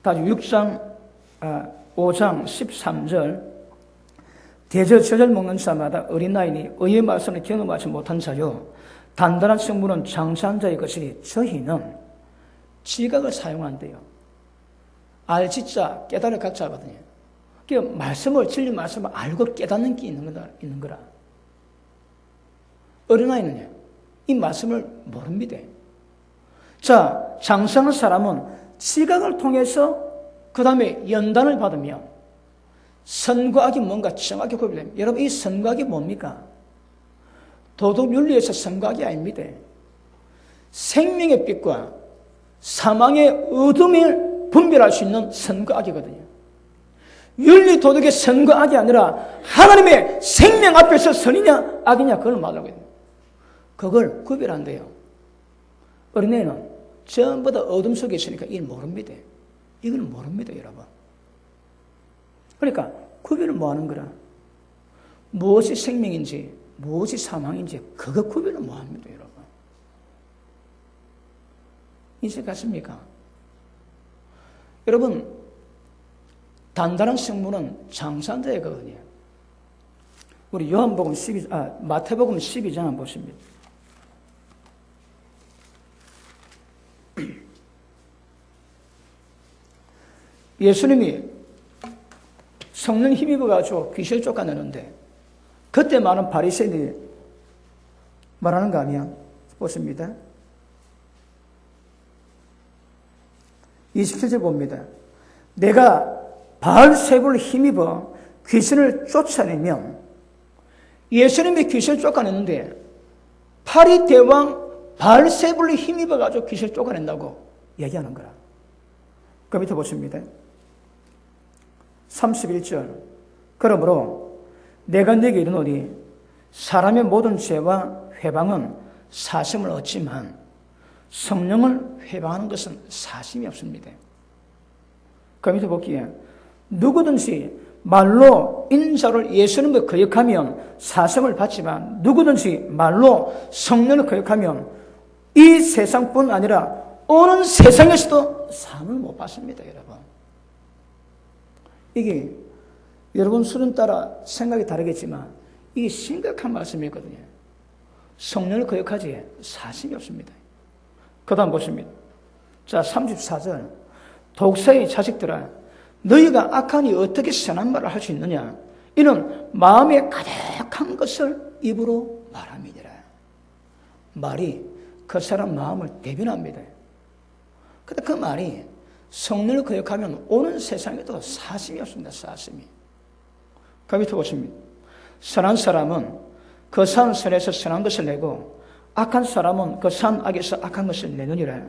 다시 5장 13절 대저 젖을 먹는 자마다 어린아이니 의의 말씀을 경험하지 못한 자요 단단한 성분은 장사한 자의 것이니 저희는 지각을 사용한대요. 알지자 깨달을 각자거든요. 그 말씀을 진리 말씀을 알고 깨닫는 게 있는 거라. 어린아이는요, 이 말씀을 모릅니다. 자, 장성한 사람은 지각을 통해서 그 다음에 연단을 받으면 선과 악이 뭔가 정확히 구별됩니다. 여러분, 이 선과 악이 뭡니까? 도덕 윤리에서 선과 악이 아닙니다. 생명의 빛과 사망의 어둠을 분별할 수 있는 선과 악이거든요. 윤리 도덕의 선과 악이 아니라 하나님의 생명 앞에서 선이냐 악이냐 그걸 말하고 있는 거예요. 그걸 구별한대요. 어린애는 전부 다 어둠 속에 있으니까 이걸 모릅니다. 이걸 모릅니다, 여러분. 그러니까 구별을 뭐 하는 거라? 무엇이 생명인지 무엇이 사망인지 그거 구별을 뭐 합니다, 여러분. 인식 같습니까? 여러분, 단단한 성문은 장사한 자거든요. 우리 요한복음 마태복음 12장 한번 보십니다. 예수님이 성령 힘입어가지고 귀신을 쫓아내는데 그때 많은 바리새인들이 말하는 거 아니야? 보십니다. 27절 봅니다. 내가 바알세불을 힘입어 귀신을 쫓아내면, 예수님이 귀신을 쫓아냈는데 파리 대왕 바알세불을 힘입어가지고 귀신을 쫓아낸다고 얘기하는 거라. 그 밑에 보십니다. 31절. 그러므로 내가 네게 이르노니 사람의 모든 죄와 회방은 사심을 얻지만 성령을 회방하는 것은 사심이 없습니다. 그 밑에 볼게요. 누구든지 말로 인자를 예수님을 거역하면 사심을 받지만 누구든지 말로 성령을 거역하면 이 세상뿐 아니라 오는 세상에서도 사함을 못 받습니다, 여러분. 이게 여러분 수준 따라 생각이 다르겠지만 이게 심각한 말씀이거든요. 성령을 거역하지 사심이 없습니다. 그 다음 보십니다. 자, 34절. 독사의 자식들아, 너희가 악하니 어떻게 선한 말을 할 수 있느냐? 이는 마음에 가득한 것을 입으로 말함이니라. 말이 그 사람 마음을 대변합니다. 근데 그 말이 성령을 거역하면 오는 세상에도 사심이 없습니다. 사심이. 그 밑에 보십니다. 선한 사람은 그 산 선에서 선한 것을 내고 악한 사람은 그 산 악에서 악한 것을 내느니라.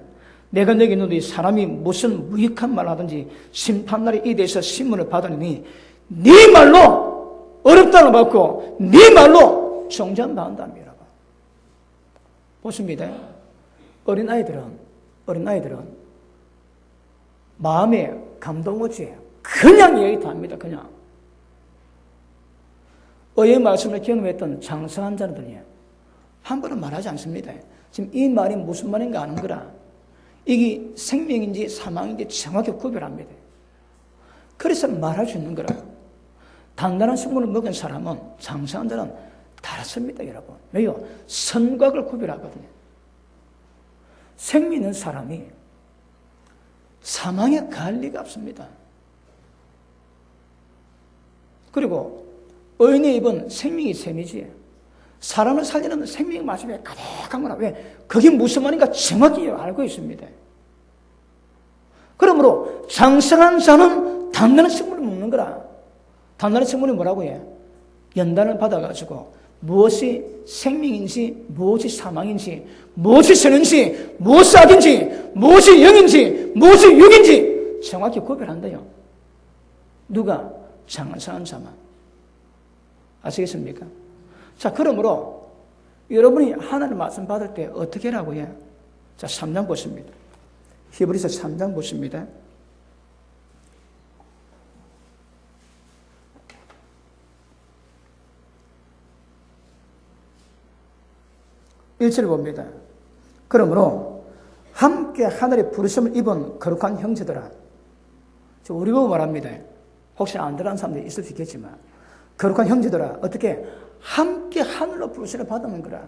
내가 너에게 이르노니 사람이 무슨 무익한 말을 하든지 심판날에 이에 대해서 신문을 받으니 네 말로 어렵다는 걸 받고 네 말로 정죄받는답니다. 보십니다. 어린아이들은 마음에 감동 오지 그냥 얘기 다 합니다. 그냥. 의의 말씀을 경험했던 장성한 자들이에요. 함부로 말하지 않습니다. 지금 이 말이 무슨 말인가 아는 거라. 이게 생명인지 사망인지 정확히 구별합니다. 그래서 말할 수 있는 거라. 단단한 식물을 먹은 사람은 장성한 자는 다릅니다, 여러분. 왜요? 선과를 구별하거든요. 생명 있는 사람이 사망에 갈 리가 없습니다. 그리고 의인의 입은 생명이 셈이지 사람을 살리는 생명의 말씀에 가득한 거라. 왜? 그게 무슨 말인가 정확히 알고 있습니다. 그러므로 장성한 자는 단단한 식물을 먹는 거라. 단단한 식물이 뭐라고 해? 연단을 받아가지고 무엇이 생명인지 무엇이 사망인지 무엇이 선인지 무엇이 악인지 무엇이 영인지 무엇이 육인지 정확히 구별한대요. 누가? 장성한 자만. 아시겠습니까? 자, 그러므로 여러분이 하나님 말씀 받을 때 어떻게 하라고 해요? 자, 3장 보십니다. 히브리서 3장 보십니다. (1절) 봅니다. 그러므로 함께 하늘의 부르심을 입은 거룩한 형제들아. 우리 보고 말합니다. 혹시 안 들어간 사람들이 있을 수 있겠지만 거룩한 형제들아, 어떻게 함께 하늘로 부르심을 받는 거라.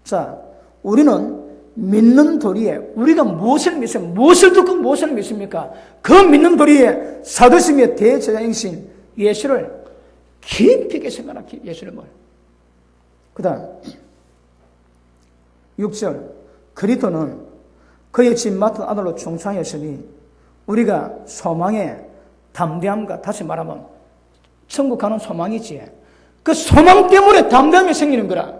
자, 우리는 믿는 도리에 우리가 무엇을 믿습니까? 무엇을 듣고 무엇을 믿습니까? 그 믿는 도리에 사도심의 대제사장이신 예수를 깊이 있게 생각하기 예수를 뭘 그 다음 6절 그리스도는 그의 짐 맡은 아들로 충성하였으니 우리가 소망의 담대함과, 다시 말하면 천국 가는 소망이지, 그 소망 때문에 담대함이 생기는 거라.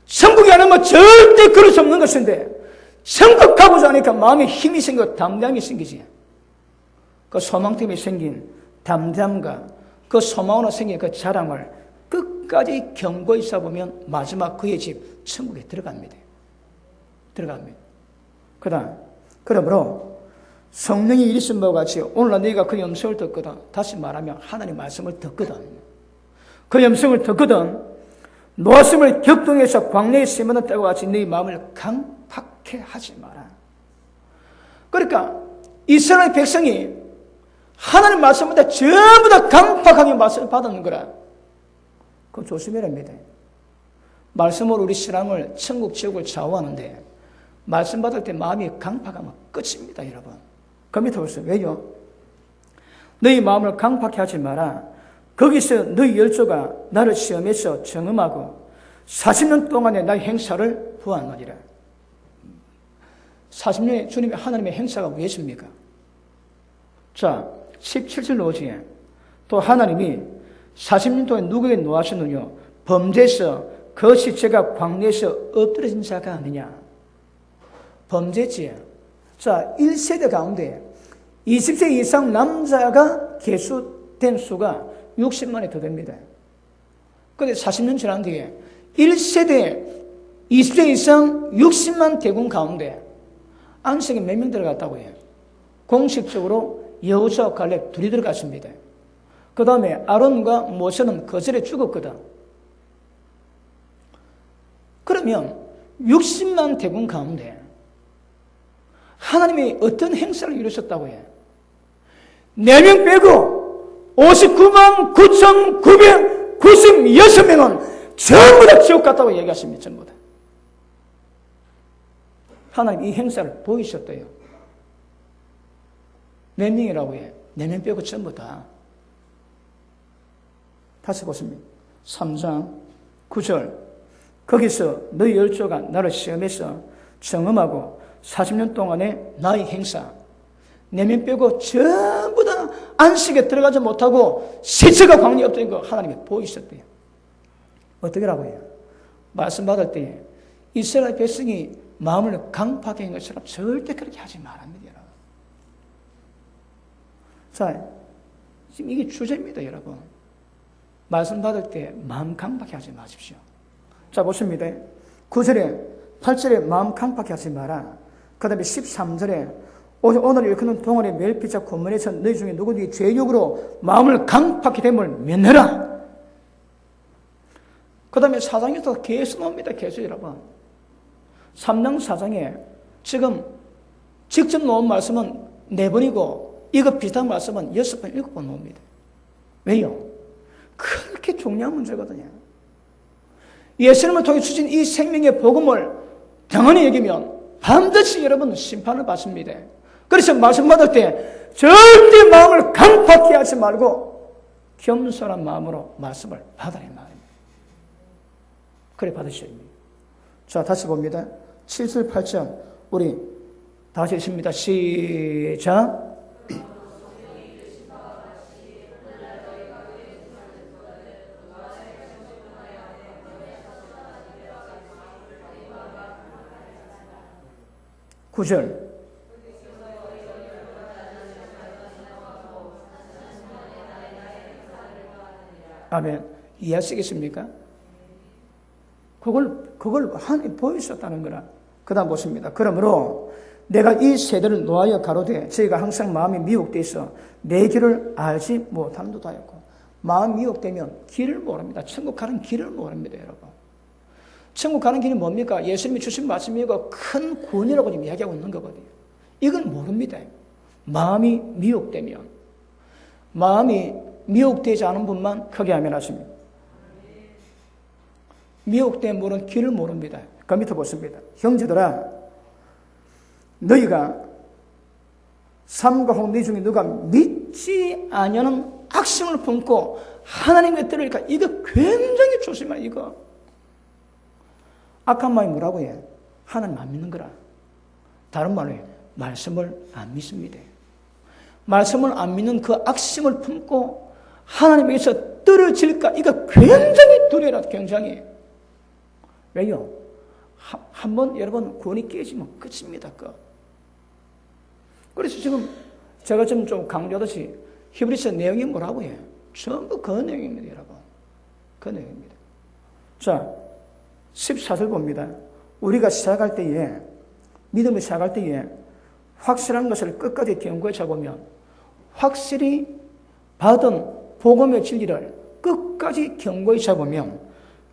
천국이 아니면 절대 그럴 수 없는 것인데 천국 가고자 하니까 마음에 힘이 생기고 담대함이 생기지. 그 소망 때문에 생긴 담대함과 그 소망으로 생긴 그 자랑을 끝까지 경고히 쌓아보면 마지막 그의 집 천국에 들어갑니다. 그 다음 그러므로 성령이 이르신 바와 같이 오늘날 너희가 그 음성을 듣거든, 다시 말하면 하나님의 말씀을 듣거든, 그 음성을 듣거든 노았음을 격동해서 광야에 심어놓은 때와 같이 너희 마음을 강팍해 하지 마라. 그러니까 이스라엘 백성이 하나님 말씀보다 전부 다 강팍하게 말씀을 받았는 거라. 그거 조심해야 합니다. 말씀으로 우리 신앙을, 천국 지옥을 좌우하는데 말씀 받을 때 마음이 강팍하면 끝입니다, 여러분. 그 밑에 보세요. 왜요? 너희 마음을 강팍해 하지 마라. 거기서 너희 열조가 나를 시험해서 정음하고 40년 동안의 나의 행사를 보았느니라. 40년의 주님의 하나님의 행사가 무엇입니까? 자, 17절 오지에 또 하나님이 40년 동안 누구에게 노하셨느냐? 범죄에서 그 시체가 광야에서 엎드려진 자가 아니냐? 범죄지. 자, 1세대 가운데 20세 이상 남자가 개수된 수가 60만이 더 됩니다. 그런데 40년 지난 뒤에 1세대 20세 이상 60만 대군 가운데 안식에 몇 명 들어갔다고 해요? 공식적으로 여호수아와 갈렙 둘이 들어갔습니다. 그 다음에 아론과 모세는 거절에 죽었거든. 그러면 60만 대군 가운데 하나님이 어떤 행사를 이루셨다고 해요? 4명 빼고 59만 9,996명은 전부 다 지옥 갔다고 얘기하십니다. 전부 다. 하나님 이 행사를 보이셨대요. 몇 명이라고 해요? 4명 빼고 전부 다. 다시 보십니다. 3장 9절 거기서 너희 열조가 나를 시험해서 정음하고 40년 동안의 나의 행사 4명 빼고 전부 다 안식에 들어가지 못하고 시체가 광야에 엎드린 거 하나님이 보이셨대요. 어떻게 라고 해요? 말씀 받을 때 이스라엘 백성이 마음을 강팍해 한 것처럼 절대 그렇게 하지 말랍니다. 여러분. 자, 지금 이게 주제입니다. 여러분. 말씀 받을 때 마음 강팍해 하지 마십시오. 자, 보십니다. 9절에 8절에 마음 강팍해 하지 마라. 그 다음에 13절에 오늘 일컫는 동안의 멸피자 권문에서 너희 중에 누구든지 죄욕으로 마음을 강팍히 됨을 면해라. 그 다음에 4장에서 계속 나옵니다. 계속 여러분. 3장 4장에 지금 직접 놓은 말씀은 4번이고 이거 비슷한 말씀은 6번, 7번 나옵니다. 왜요? 그렇게 중요한 문제거든요. 예수님을 통해 주신 이 생명의 복음을 당연히 여기면 반드시 여러분 심판을 받습니다. 그래서 말씀 받을 때 절대 마음을 강팍히 하지 말고 겸손한 마음으로 말씀을 받으라 말입니다. 그래 받으셔야 합니다. 자, 다시 봅니다. 7절 8절 우리 다시 읽습니다. 시작. 구절 아멘. 이해하시겠습니까? 그걸 하나님 보이셨다는 거라. 그 다음 보십니다. 그러므로 내가 이 세대를 노하여 가로되 저희가 항상 마음이 미혹되어 있어 내 길을 알지 못함도 하였고, 마음 미혹되면 길을 모릅니다. 천국 가는 길을 모릅니다. 여러분. 천국 가는 길이 뭡니까? 예수님이 주신 말씀이고 큰 구원이라고 지금 이야기하고 있는 거거든요. 이건 모릅니다. 마음이 미혹되면. 마음이 미혹되지 않은 분만 크게 아멘 하십니다. 미혹된 분은 길을 모릅니다. 그 밑에 보십니다. 형제들아, 너희가 삼가 혹 너희 중에 누가 믿지 아니하는 악심을 품고 하나님께 들으니까 이거 굉장히 조심해. 이거 악한 마음이 뭐라고 해? 하나님 안 믿는 거라. 다른 말로 해. 말씀을 안 믿습니다. 말씀을 안 믿는 그 악심을 품고 하나님에게서 떨어질까? 이거 굉장히 두려워라, 굉장히. 왜요? 한번 여러분 구원이 깨지면 끝입니다. 그래서 지금 제가 좀 강조하듯이 히브리서 내용이 뭐라고 해요? 전부 그 내용입니다, 여러분. 그 내용입니다. 자, 14절 봅니다. 우리가 시작할 때에, 믿음을 시작할 때에 확실한 것을 끝까지 견고히 잡으면 확실히 받은 복음의 진리를 끝까지 견고히 잡으면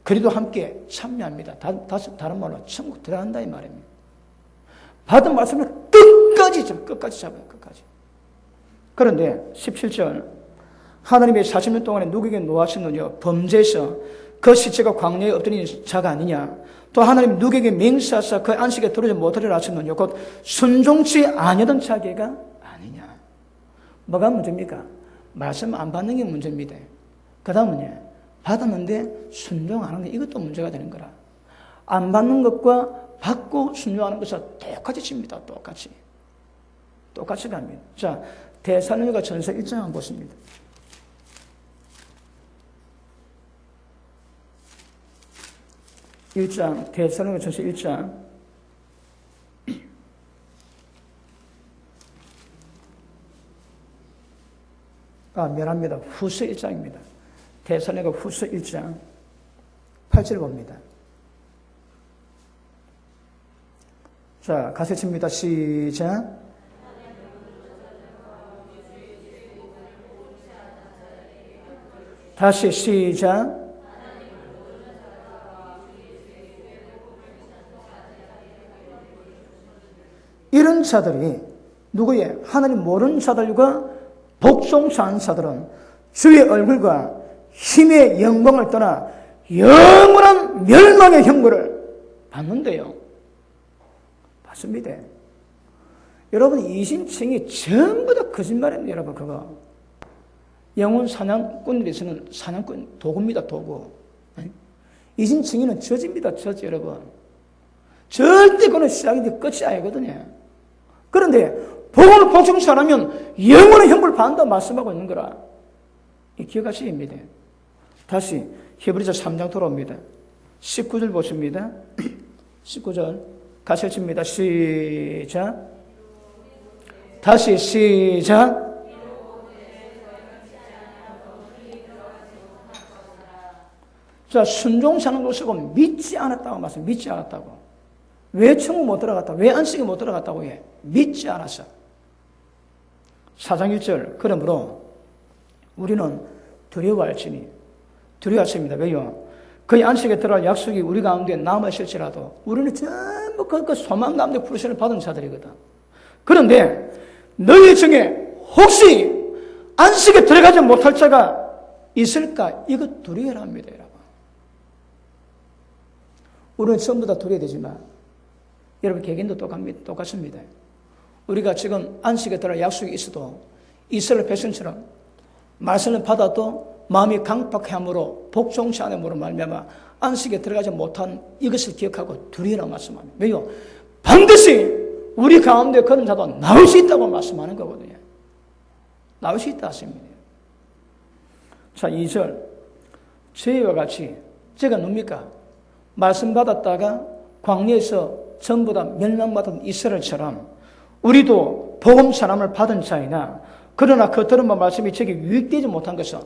그리도 함께 참여합니다. 다른 말로 천국 들어간다 이 말입니다. 받은 말씀을 끝까지 잡아요. 끝까지. 그런데 17절 하나님의 40년 동안에 누구에게 노하셨느냐 범죄에서 그 시체가 광야에 엎드린 자가 아니냐 또 하나님 누구에게 맹세하사 그 안식에 들어오지 못하리라 하셨느냐 곧 순종치 아니하던 자기가 아니냐. 뭐가 문제입니까? 말씀 안 받는 게 문제입니다. 그 다음은요 받았는데 순종 안 하는 게 이것도 문제가 되는 거라. 안 받는 것과 받고 순종하는 것은 똑같이 칩니다. 똑같이 갑니다. 자, 데살로니가 전서 1장 한번 보십니다. 1장, 데살로니가 전서 1장. 미안합니다. 후서 1장입니다. 데살로니가 후서 1장 8절 봅니다. 자, 같이 칩니다. 시작. 다시 시작. 이런 자들이 누구의? 하나님 모르는 자들과 복종하는 자들은 주의 얼굴과 힘의 영광을 떠나 영원한 멸망의 형벌을 받는데요. 받습니다. 여러분 이신칭이 전부 다 거짓말입니다. 여러분 그거. 영혼 사냥꾼들에서는 사냥꾼 도구입니다. 도구. 이신칭의는 저지입니다. 저지 여러분. 절대 그건 시작인데 끝이 아니거든요. 그런데 복음을 복종치 않으면 영원한 형벌을 받는다 말씀하고 있는 거라. 이 기억하셔야 합니다. 다시 히브리서 3장 돌아옵니다. 19절 보십니다. 19절 같이 칩니다. 시작. 다시 시작. 자, 순종하는 것이고 믿지 않았다고 말씀. 믿지 않았다고. 왜 천국 못 들어갔다? 왜 안식에 못 들어갔다고 해? 믿지 않았어. 4장 1절. 그러므로 우리는 두려워할지니 두려워하십니다. 왜요? 그의 안식에 들어갈 약속이 우리 가운데 남아있을지라도 우리는 전부 그 소망 가운데 부르심을 받은 자들이거든. 그런데 너희 중에 혹시 안식에 들어가지 못할 자가 있을까? 이거 두려워합니다, 여러분. 우리는 전부 다 두려워되지만 여러분 개개인도 똑같습니다. 우리가 지금 안식에 들어갈 약속이 있어도 이스라엘 백성처럼 말씀을 받아도 마음이 강팍함으로 복종치 않음으로 말미암아 안식에 들어가지 못한 이것을 기억하고 두려워라 말씀합니다. 왜요? 반드시 우리 가운데 그런 자도 나올 수 있다고 말씀하는 거거든요. 나올 수 있다 하십니다. 자, 2절. 저희와 같이 제가 뭡니까? 말씀 받았다가 광야에서 전부 다 멸망받은 이스라엘처럼 우리도 복음 사람을 받은 자이나 그러나 그 들은 말씀이 저게 유익되지 못한 것은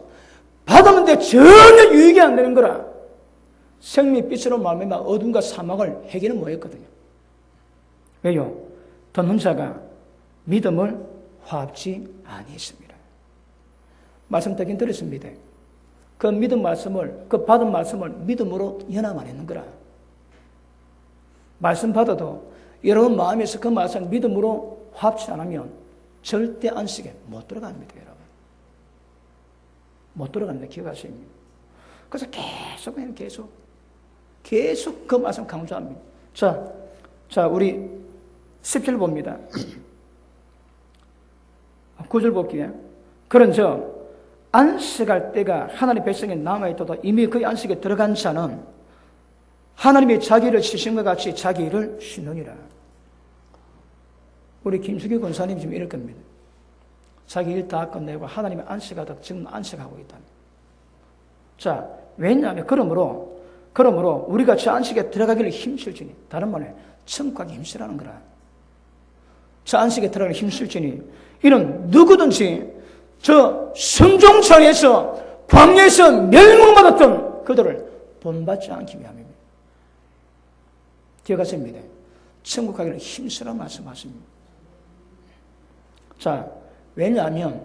받았는데 전혀 유익이 안 되는 거라. 생명빛으로 말미암아 어둠과 사막을 해결을 못했거든요. 왜요? 듣는 자가 믿음을 화합지 아니했습니다. 말씀 듣긴 들었습니다. 그 믿은 말씀을, 그 받은 말씀을 믿음으로 연합 안 했는 거라. 말씀 받아도 여러분 마음에서 그 말씀을 믿음으로 화합치 않으면 절대 안식에 못 들어갑니다, 여러분. 못 들어갑니다. 기억하셔야 합니다. 그래서 계속 그 말씀 강조합니다. 자, 우리 10절 봅니다. 9절 볼게요. 그런저 안식할 때가 하나님의 백성에 남아있도다 이미 그 안식에 들어간 자는 하나님이 자기 일을 쉬신 것 같이 자기 일을 쉬느니라. 우리 김수기 권사님 지금 이럴 겁니다. 자기 일 다 끝내고 하나님의 안식하다 지금 안식하고 있다. 자, 왜냐하면 그러므로 우리가 저 안식에 들어가기를 힘쓸지니, 다른 말에 천국 가기 힘쓰라는 거라. 저 안식에 들어가기 힘쓸지니 이는 누구든지 저 순종천에서 광야에서 멸망받았던 그들을 본받지 않기 위함입니다. 기억하십니다. 천국 가기를 힘쓰라 말씀하십니다. 자, 왜냐하면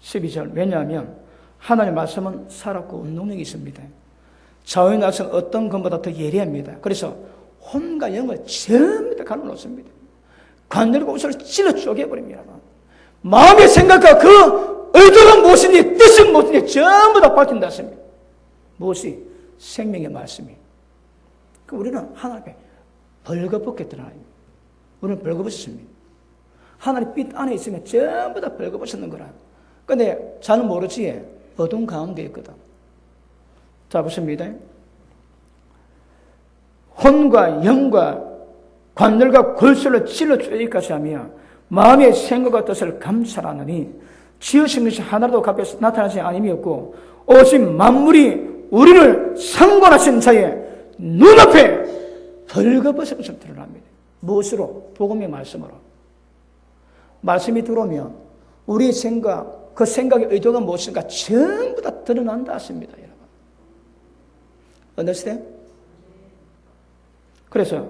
12절, 왜냐하면 하나님의 말씀은 살았고 운동력이 있습니다. 자원의 날선 어떤 것보다 더 예리합니다. 그래서 혼과 영을 전부 다 갈라놓습니다. 관절과 옷을 찔러 쪼개버립니다. 마음의 생각과 그 의도가 무엇인지 뜻은 무엇인지 전부 다 밝힌다 했습니다. 무엇이? 생명의 말씀이. 우리는 하나님 앞에 벌거벗게 드러나요. 우리는 벌거벗었습니다. 하나님 빛 안에 있으면 전부 다 벌거벗는 거라. 근데 잘은 모르지, 어둠 가운데 있거든. 자, 보십니다. 혼과 영과 관절과 골수를 찔러 쪼개기까지 하며 마음의 생각과 뜻을 감찰하느니 지으신 것이 하나도 값에 나타나지 않음이었고 오직 만물이 우리를 상관하신 자의 눈앞에 벌거벗은 것을 드러납니다. 무엇으로? 복음의 말씀으로. 말씀이 들어오면 우리의 생각, 그 생각의 의도가 무엇인가 전부 다 드러난다 했습니다. 여러분. 언더스탠? 그래서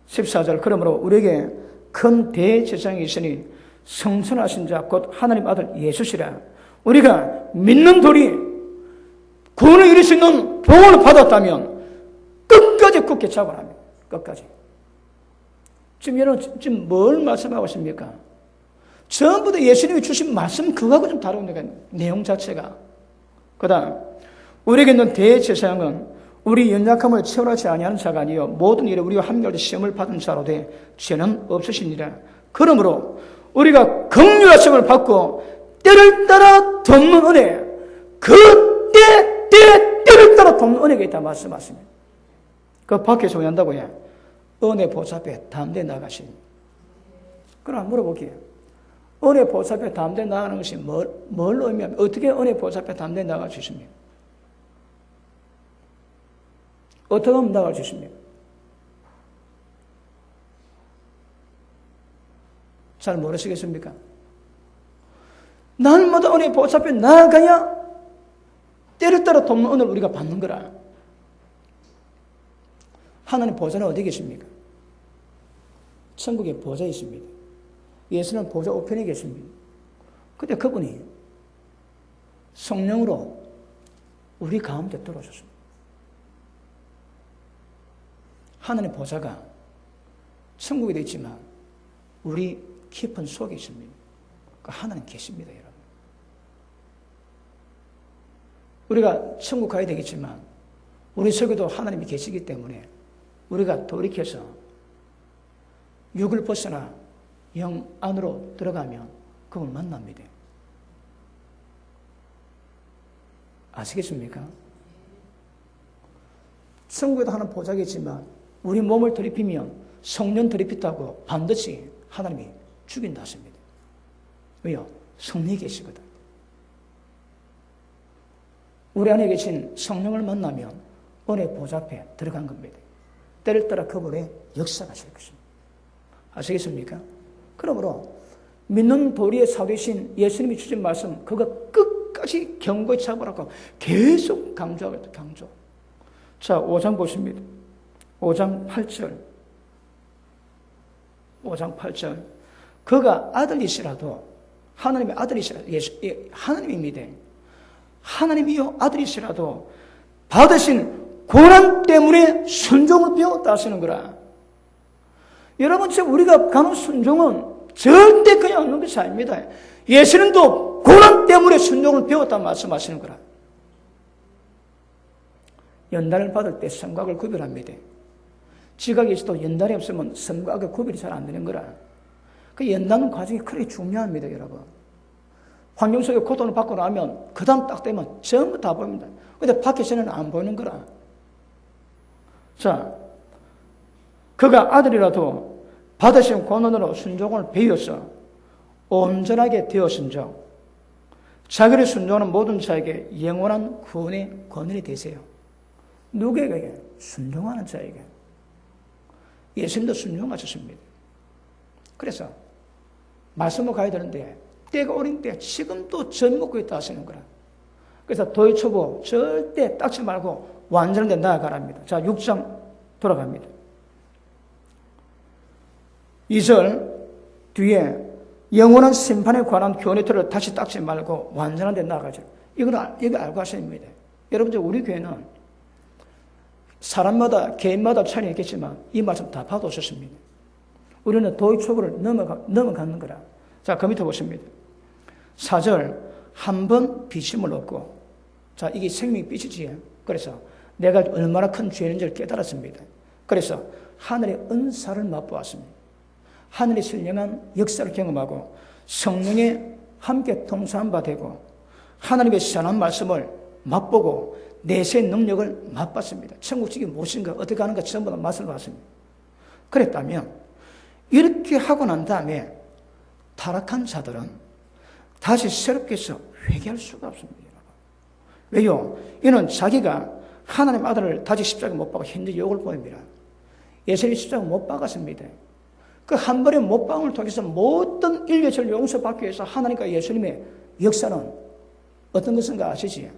14절, 그러므로 우리에게 큰 대제사장이 있으니 성천하신 자 곧 하나님 아들 예수시라. 우리가 믿는 돌이 구원을 이룰 수 있는 복을 받았다면 끝까지 굳게 잡아야 합니다. 끝까지. 지금 여러분 지금 뭘 말씀하고 있습니까? 전부 다 예수님이 주신 말씀 그거하고 좀 다릅니다. 내용 자체가. 그 다음 우리에게 있는 대제사장은 우리 연약함을 채워나지 아니하는 자가 아니요 모든 일에 우리가 합력할 때 시험을 받은 자로 돼 죄는 없으시니라. 그러므로 우리가 긍휼하심을 받고 때를 따라 돕는 은혜, 그 때를 따라 돕는 은혜가 있다 말씀하십니다. 그 밖에서 왜 한다고 해? 은혜 보좌 앞에 담대 나가시니. 그럼 물어볼게요. 은혜 보좌 앞에 담대 나가는 것이 뭘 의미하면 어떻게 은혜 보좌 앞에 담대 나가 주십니까? 어떻게 하면 나갈 수 있습니까? 잘 모르시겠습니까? 날마다 은혜 보좌 앞에 나아가야 때를 따라 돕는 은혜를 우리가 받는 거라. 하나님 보좌는 어디 계십니까? 천국에 보좌에 있습니다. 예수는 보좌 우편에 계십니다. 근데 그분이 성령으로 우리 가운데 들어오셨습니다. 하나님 보좌가 천국에 되어 있지만 우리 깊은 속에 있습니다. 하나님 계십니다, 여러분. 우리가 천국 가야 되겠지만 우리 속에도 하나님이 계시기 때문에 우리가 돌이켜서 육을 벗어나 영 안으로 들어가면 그걸 만납니다. 아시겠습니까? 천국에도 하나님 보좌가 있지만 우리 몸을 들이피면 성령 들이pis다고 반드시 하나님이 죽인다 하십니다. 왜요? 성령이 계시거든. 우리 안에 계신 성령을 만나면 은혜 보좌 앞에 들어간 겁니다. 때를 따라 그분의 역사가 될 것입니다. 아시겠습니까? 그러므로 믿는 도리의 사도이신 예수님이 주신 말씀 그거 끝까지 견고히 잡으라고 계속 강조하겠다. 강조. 자, 5장 보십니다. 5장 8절. 5장 8절. 그가 아들이시라도 하나님의 아들이시라도 하나님입니다. 하나님이요 아들이시라도 받으신 고난 때문에 순종을 배웠다 하시는 거라. 여러분 지금 우리가 가는 순종은 절대 그냥 없는 것이 아닙니다. 예수님도 고난 때문에 순종을 배웠다 말씀하시는 거라. 연단을 받을 때 선각을 구별합니다. 지각이 있어도 연단이 없으면 선각의 구별이 잘 안 되는 거라. 그 연단 과정이 그렇게 중요합니다, 여러분. 환경 속에 고통을 받고 나면 그 다음 딱 되면 전부 다 보입니다. 근데 밖에서는 안 보이는 거라. 자, 그가 아들이라도 받으신 권한으로 순종을 배워서 온전하게 되었은즉 자기를 순종하는 모든 자에게 영원한 구원의 권한이 되세요. 누구에게? 순종하는 자에게. 예수님도 순종하셨습니다. 그래서 말씀을 가야 되는데 때가 어린 때 지금도 젖 먹고 있다 하시는 거라. 그래서 도의초보 절대 닦지 말고 완전한 데 나아가랍니다. 자, 6장 돌아갑니다. 2절 뒤에 영원한 심판에 관한 교훈의 틀을 다시 닦지 말고 완전한 데 나아가죠. 이거 알고 하셔야 됩니다. 여러분들 우리 교회는 사람마다 개인마다 차이는 있겠지만 이 말씀 다 받아오셨습니다. 우리는 도의초보를 넘어가는 거라. 자, 그 밑에 보십니다. 4절 한 번 비심을 얻고, 자, 이게 생명의 빛이지. 그래서 내가 얼마나 큰 죄인지를 깨달았습니다. 그래서 하늘의 은사를 맛보았습니다. 하늘의 신령한 역사를 경험하고 성령에 함께 동사한 바 되고 하나님의 선한 말씀을 맛보고 내세의 능력을 맛봤습니다. 천국직이 무엇인가 어떻게 하는가 전부 다 맛을 봤습니다. 그랬다면 이렇게 하고 난 다음에 타락한 자들은 다시 새롭게 해서 회개할 수가 없습니다. 왜요? 이는 자기가 하나님 아들을 다시 십자가 못 박아 현재 욕을 보입니다. 예수님이 십자가 못 박았습니다. 그 한 번의 못박음을 통해서 모든 인류의 죄를 용서받기 위해서 하나님과 예수님의 역사는 어떤 것인가 아시지?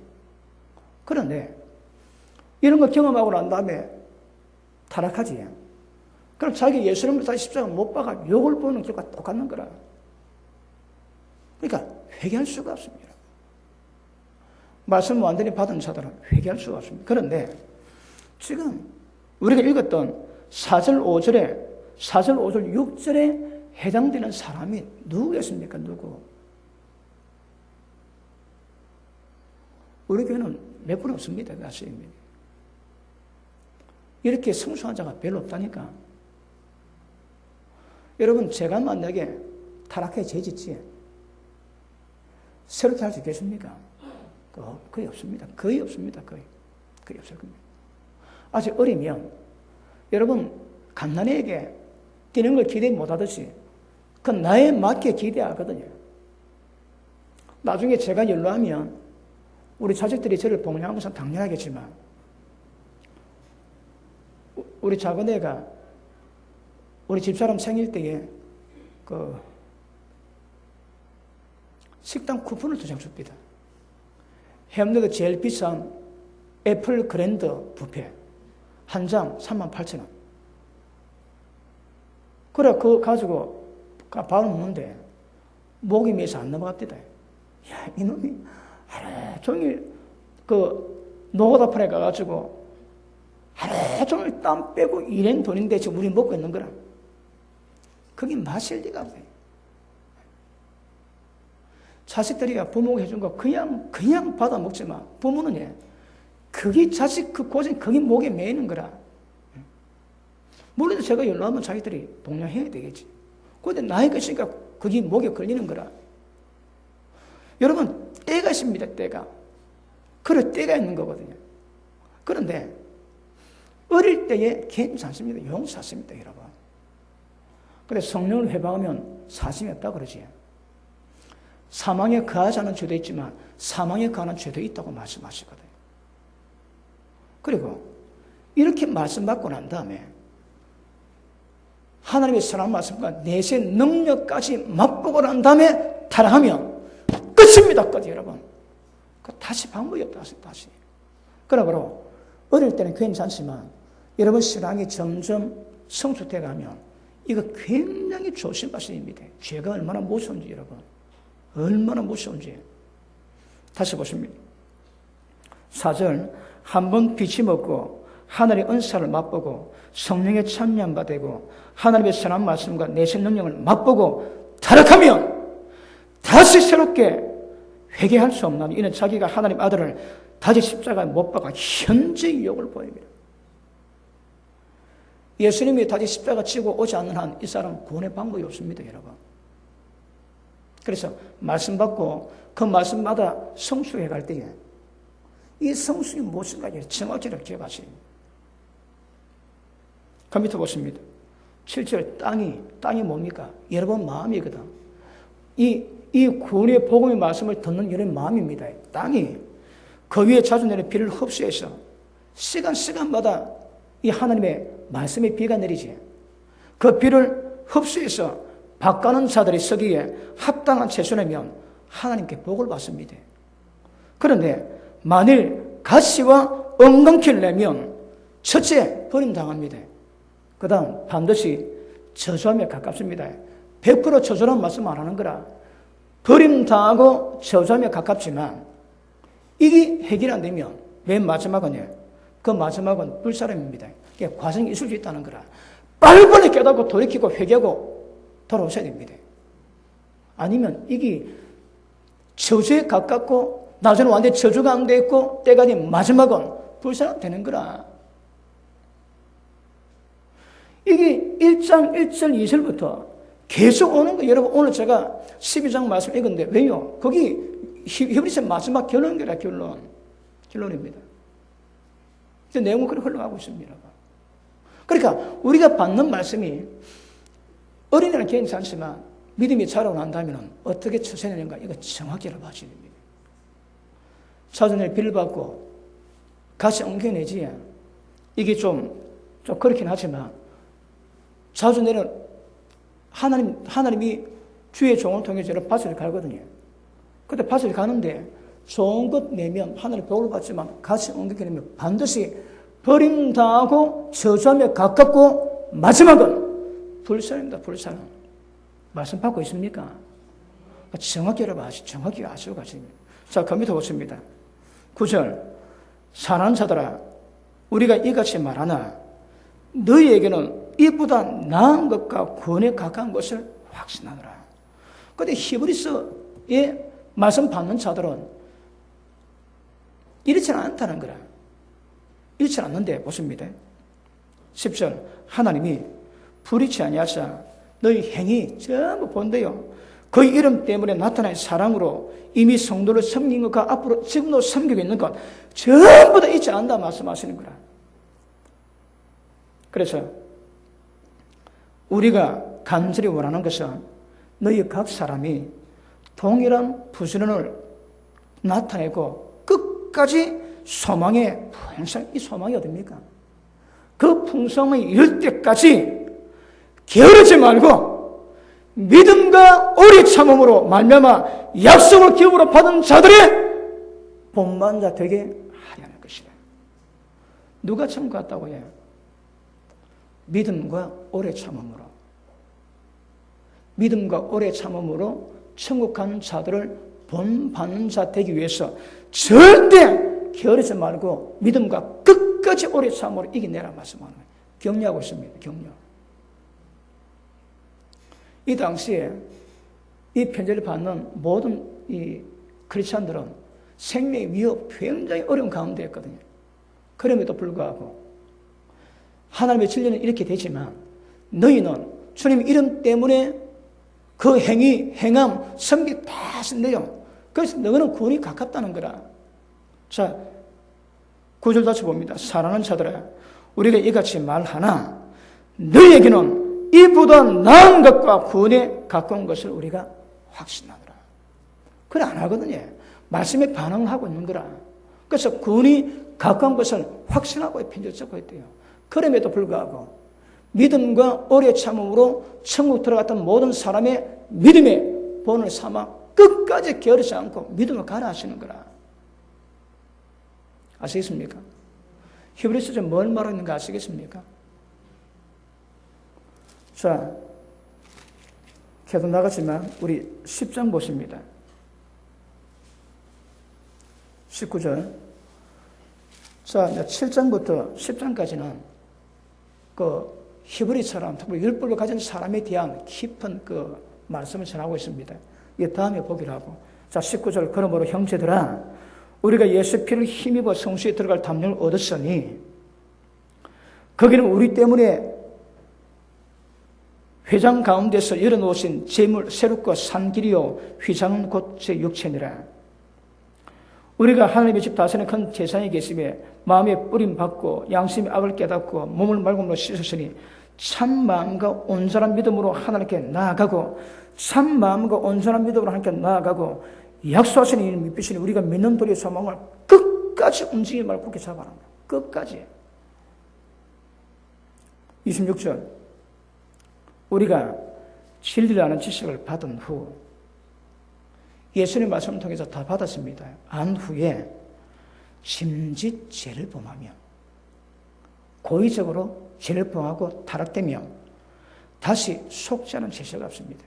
그런데 이런 거 경험하고 난 다음에 타락하지. 그럼 자기 예수님을 다시 십자가 못 박아 욕을 보는 결과 똑같는 거라. 그러니까 회개할 수가 없습니다. 말씀을 완전히 받은 자들은 회개할 수가 없습니다. 그런데 지금 우리가 읽었던 4절 5절에 4절, 5절, 6절에 해당되는 사람이 누구겠습니까? 누구? 우리 교회는 몇 분 없습니다. 가수입니다. 이렇게 성숙한 자가 별로 없다니까. 여러분, 제가 만약에 타락해 죄짓지 새롭게 할 수 있겠습니까? 거의 없습니다. 거의 없습니다. 거의 없을 겁니다. 아직 어리면 여러분, 갓난애에게 뛰는 걸 기대 못 하듯이 그 나에 맞게 기대하거든요. 나중에 제가 연로하면 우리 자식들이 저를 복양하는 것은 당연하겠지만 우리 작은 애가 우리 집사람 생일 때에 그 식당 쿠폰을 2장 줍니다. 해운대도 제일 비싼 애플 그랜드 뷔페 한 장 38,000원. 그래, 그거 가지고 밥을 먹는데 목이 메서 안 넘어갑니다. 야, 이놈이 하루 종일 그 노고다판에 가가지고 하루 종일 땀 빼고 일한 돈인데 지금 우리 먹고 있는 거라. 그게 마실 리가 없어요. 자식들이 부모가 해준 거 그냥 받아 먹지만 부모는 그게 자식 그 고생 그게 목에 매이는 거라. 물론 제가 연락하면 자기들이 동냥해야 되겠지. 그런데 나이가 있으니까 그게 목에 걸리는 거라. 여러분, 때가 있습니다. 때가. 그래, 때가 있는 거거든요. 그런데 어릴 때에 괜찮습니다. 용서했습니다. 여러분. 그런데 성령을 회방하면 사심이 없다 그러지. 사망에 거하지 않은 죄도 있지만 사망에 거하는 죄도 있다고 말씀하시거든요. 그리고 이렇게 말씀받고 난 다음에 하나님의 선한 말씀과 내세 능력까지 맛보고 난 다음에 타락하면 끝입니다. 끝, 여러분. 다시 방법이 없다. 다시. 그러므로 어릴 때는 괜찮지만 여러분 신앙이 점점 성숙해 가면 이거 굉장히 조심하셔야 됩니다. 죄가 얼마나 무서운지 여러분. 얼마나 무서운지. 다시 보십니다. 4절 한 번 빛이 먹고 하늘의 은사를 맛보고 성령의 참여한 바 되고 하나님의 선한 말씀과 내신 능력을 맛보고 타락하면 다시 새롭게 회개할 수 없나니 이는 자기가 하나님 아들을 다시 십자가에 못 박아 현재 욕을 보입니다. 예수님이 다시 십자가 지고 오지 않는 한 이 사람은 구원의 방법이 없습니다. 여러분. 그래서 말씀 받고 그 말씀마다 성숙해 갈 때에 이 성숙이 무엇인가 정확히를 기억하세요. 그 밑에 보십니다. 7절 땅이 뭡니까? 여러분 마음이거든. 이 구원의 복음의 말씀을 듣는 여러분 마음입니다. 땅이 그 위에 자주 내리는 비를 흡수해서 시간마다 이 하나님의 말씀의 비가 내리지. 그 비를 흡수해서 밭가는 자들이 서기에 합당한 채소라면 하나님께 복을 받습니다. 그런데 만일 가시와 엉겅퀴를 내면 첫째 버림당합니다. 그 다음 반드시 저주함에 가깝습니다. 100% 저주란 말씀 안 하는 거라. 버림당하고 저주함에 가깝지만 이게 해결이 안 되면 맨 마지막은요. 그 마지막은 불사름입니다. 과정이 있을 수 있다는 거라. 빨리빨리 깨닫고 돌이키고 회개하고 돌아오셔야 됩니다. 아니면 이게 저주에 가깝고 나중에 완전히 저주가 안 돼 있고 때가 되면 마지막은 불사름 되는 거라. 이게 1장 1절 2절부터 계속 오는 거예요. 여러분 오늘 제가 12장 말씀 읽었는데 왜요? 거기 히브리서 마지막 결론이라 결론입니다. 내용은 그렇게 흘러가고 있습니다. 그러니까 우리가 받는 말씀이 어린애는 괜찮지만 믿음이 자라고 난다면 어떻게 처세되는가 이거 정확히 알아봐야 됩니다. 사전에 비를 받고 같이 옮겨내지. 이게 좀 그렇긴 하지만 자주 내는 하나님이 주의 종을 통해 저를 밭을 갈거든요. 그때 밭을 가는데 좋은 것 내면 하나님 복을 받지만 같이 옮겨내면 반드시 버림당하고 저주함에 가깝고 마지막은 불사입니다. 불사는 말씀 받고 있습니까? 정확히 알아봐야지. 정확히 아시고 가십니다. 자, 그 밑에 보십니다. 9절 사랑하는 자들아 우리가 이같이 말하나 너희에게는 이보다 나은 것과 구원에 가까운 것을 확신하노라. 그런데 히브리서의 말씀 받는 자들은 이렇지는 않다는 거라. 이렇지 않는데 보십니다. 10절 하나님이 불의치 아니하사 너희 행위 전부 본대요. 그 이름 때문에 나타난 사랑으로 이미 성도를 섬긴 것과 앞으로 지금도 섬기고 있는 것 전부 다 잊지 않는다 말씀하시는 거라. 그래서 우리가 간절히 원하는 것은 너희 각 사람이 동일한 부지런을 나타내고 끝까지 소망의 풍성, 이 소망이 어딥니까? 그 풍성에 이를 때까지 게으르지 말고 믿음과 오래 참음으로 말미암아 약속을 기업으로 받은 자들의 본만자 되게 하려는 것이다. 누가 참 같다고 해요? 믿음과 오래 참음으로. 믿음과 오래 참음으로 천국 가는 자들을 본받는 자 되기 위해서 절대 게으르지 말고 믿음과 끝까지 오래 참음으로 이겨내라 말씀하는 거예요. 격려하고 있습니다. 격려. 이 당시에 이 편지를 받는 모든 이 크리스찬들은 생명의 위협 굉장히 어려운 가운데 있거든요. 그럼에도 불구하고 하나님의 진리는 이렇게 되지만 너희는 주님 이름 때문에 그 행위, 행함, 섬기 다 쓴대요. 그래서 너희는 구원이 가깝다는 거라. 자, 9절 다시 봅니다. 사랑하는 자들아 우리가 이같이 말하나 너희에게는 이보다 나은 것과 구원에 가까운 것을 우리가 확신하노라. 그래 안 하거든요. 말씀에 반응하고 있는 거라. 그래서 구원이 가까운 것을 확신하고 편지를 적고 있대요. 그럼에도 불구하고 믿음과 오래 참음으로 천국 들어갔던 모든 사람의 믿음의 본을 삼아 끝까지 게으르지 않고 믿음을 가라 하시는 거라. 아시겠습니까? 히브리서에 뭘 말하는가 아시겠습니까? 자, 계속 나갔지만 우리 10장 보십니다. 19절. 자, 7장부터 10장까지는 그 히브리처럼 특히 율법을 가진 사람에 대한 깊은 그 말씀을 전하고 있습니다. 이 다음에 보기로 하고. 자, 19절. 그러므로 형제들아 우리가 예수 피를 힘입어 성수에 들어갈 담력을 얻었으니 거기는 우리 때문에 회장 가운데서 열어놓으신 재물 새롭고 산 길이요 휘장은 곧 제 육체니라. 우리가 하나님의 집 다스리는 큰 제사장이 계심에 마음에 뿌림받고 양심의 악을 깨닫고 몸을 맑음으로 씻으시니 참 마음과 온전한 믿음으로 하나님께 나아가고 참 마음과 온전한 믿음으로 하나님께 나아가고 약속하신 이 믿으시니 우리가 믿는 도리의 소망을 끝까지 움직이지 말고 굳게 잡아라. 끝까지. 26절 우리가 진리를 아는 지식을 받은 후 예수님의 말씀을 통해서 다 받았습니다. 안 후에 짐짓 죄를 범하며 고의적으로 죄를 범하고 타락되며 다시 속지 않은 죄가 없습니다.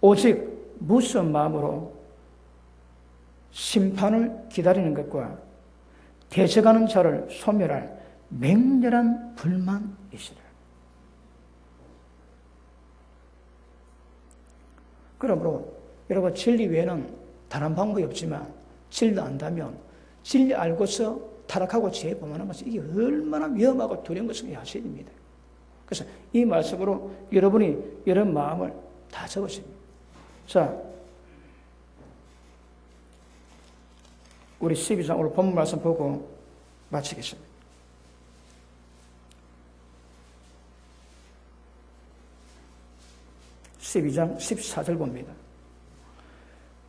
오직 무서운 마음으로 심판을 기다리는 것과 대적하는 자를 소멸할 맹렬한 불만이시라. 그러므로 여러분 진리 외에는 다른 방법이 없지만 진리를 안다면 진리 알고서 타락하고 죄에 범하는 것은 이게 얼마나 위험하고 두려운 것을 아셔야 됩니다. 그래서 이 말씀으로 여러분이 이런 마음을 다 적으십니다. 자, 우리 12장 오늘 본문 말씀 보고 마치겠습니다. 12장 14절 봅니다.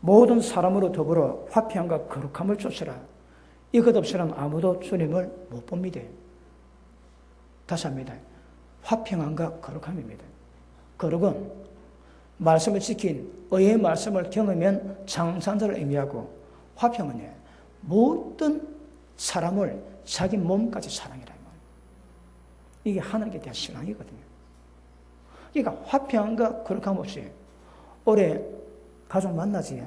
모든 사람으로 더불어 화평과 거룩함을 쫓으라. 이것 없이는 아무도 주님을 못 봅니다. 다시 합니다. 화평함과 거룩함입니다. 거룩은 말씀을 지킨 의의 말씀을 경험한 장산자를 의미하고 화평은 모든 사람을 자기 몸까지 사랑이라. 이게 하나님께 대한 신앙이거든요. 그러니까 화평함과 거룩함 없이 올해 가족 만나지.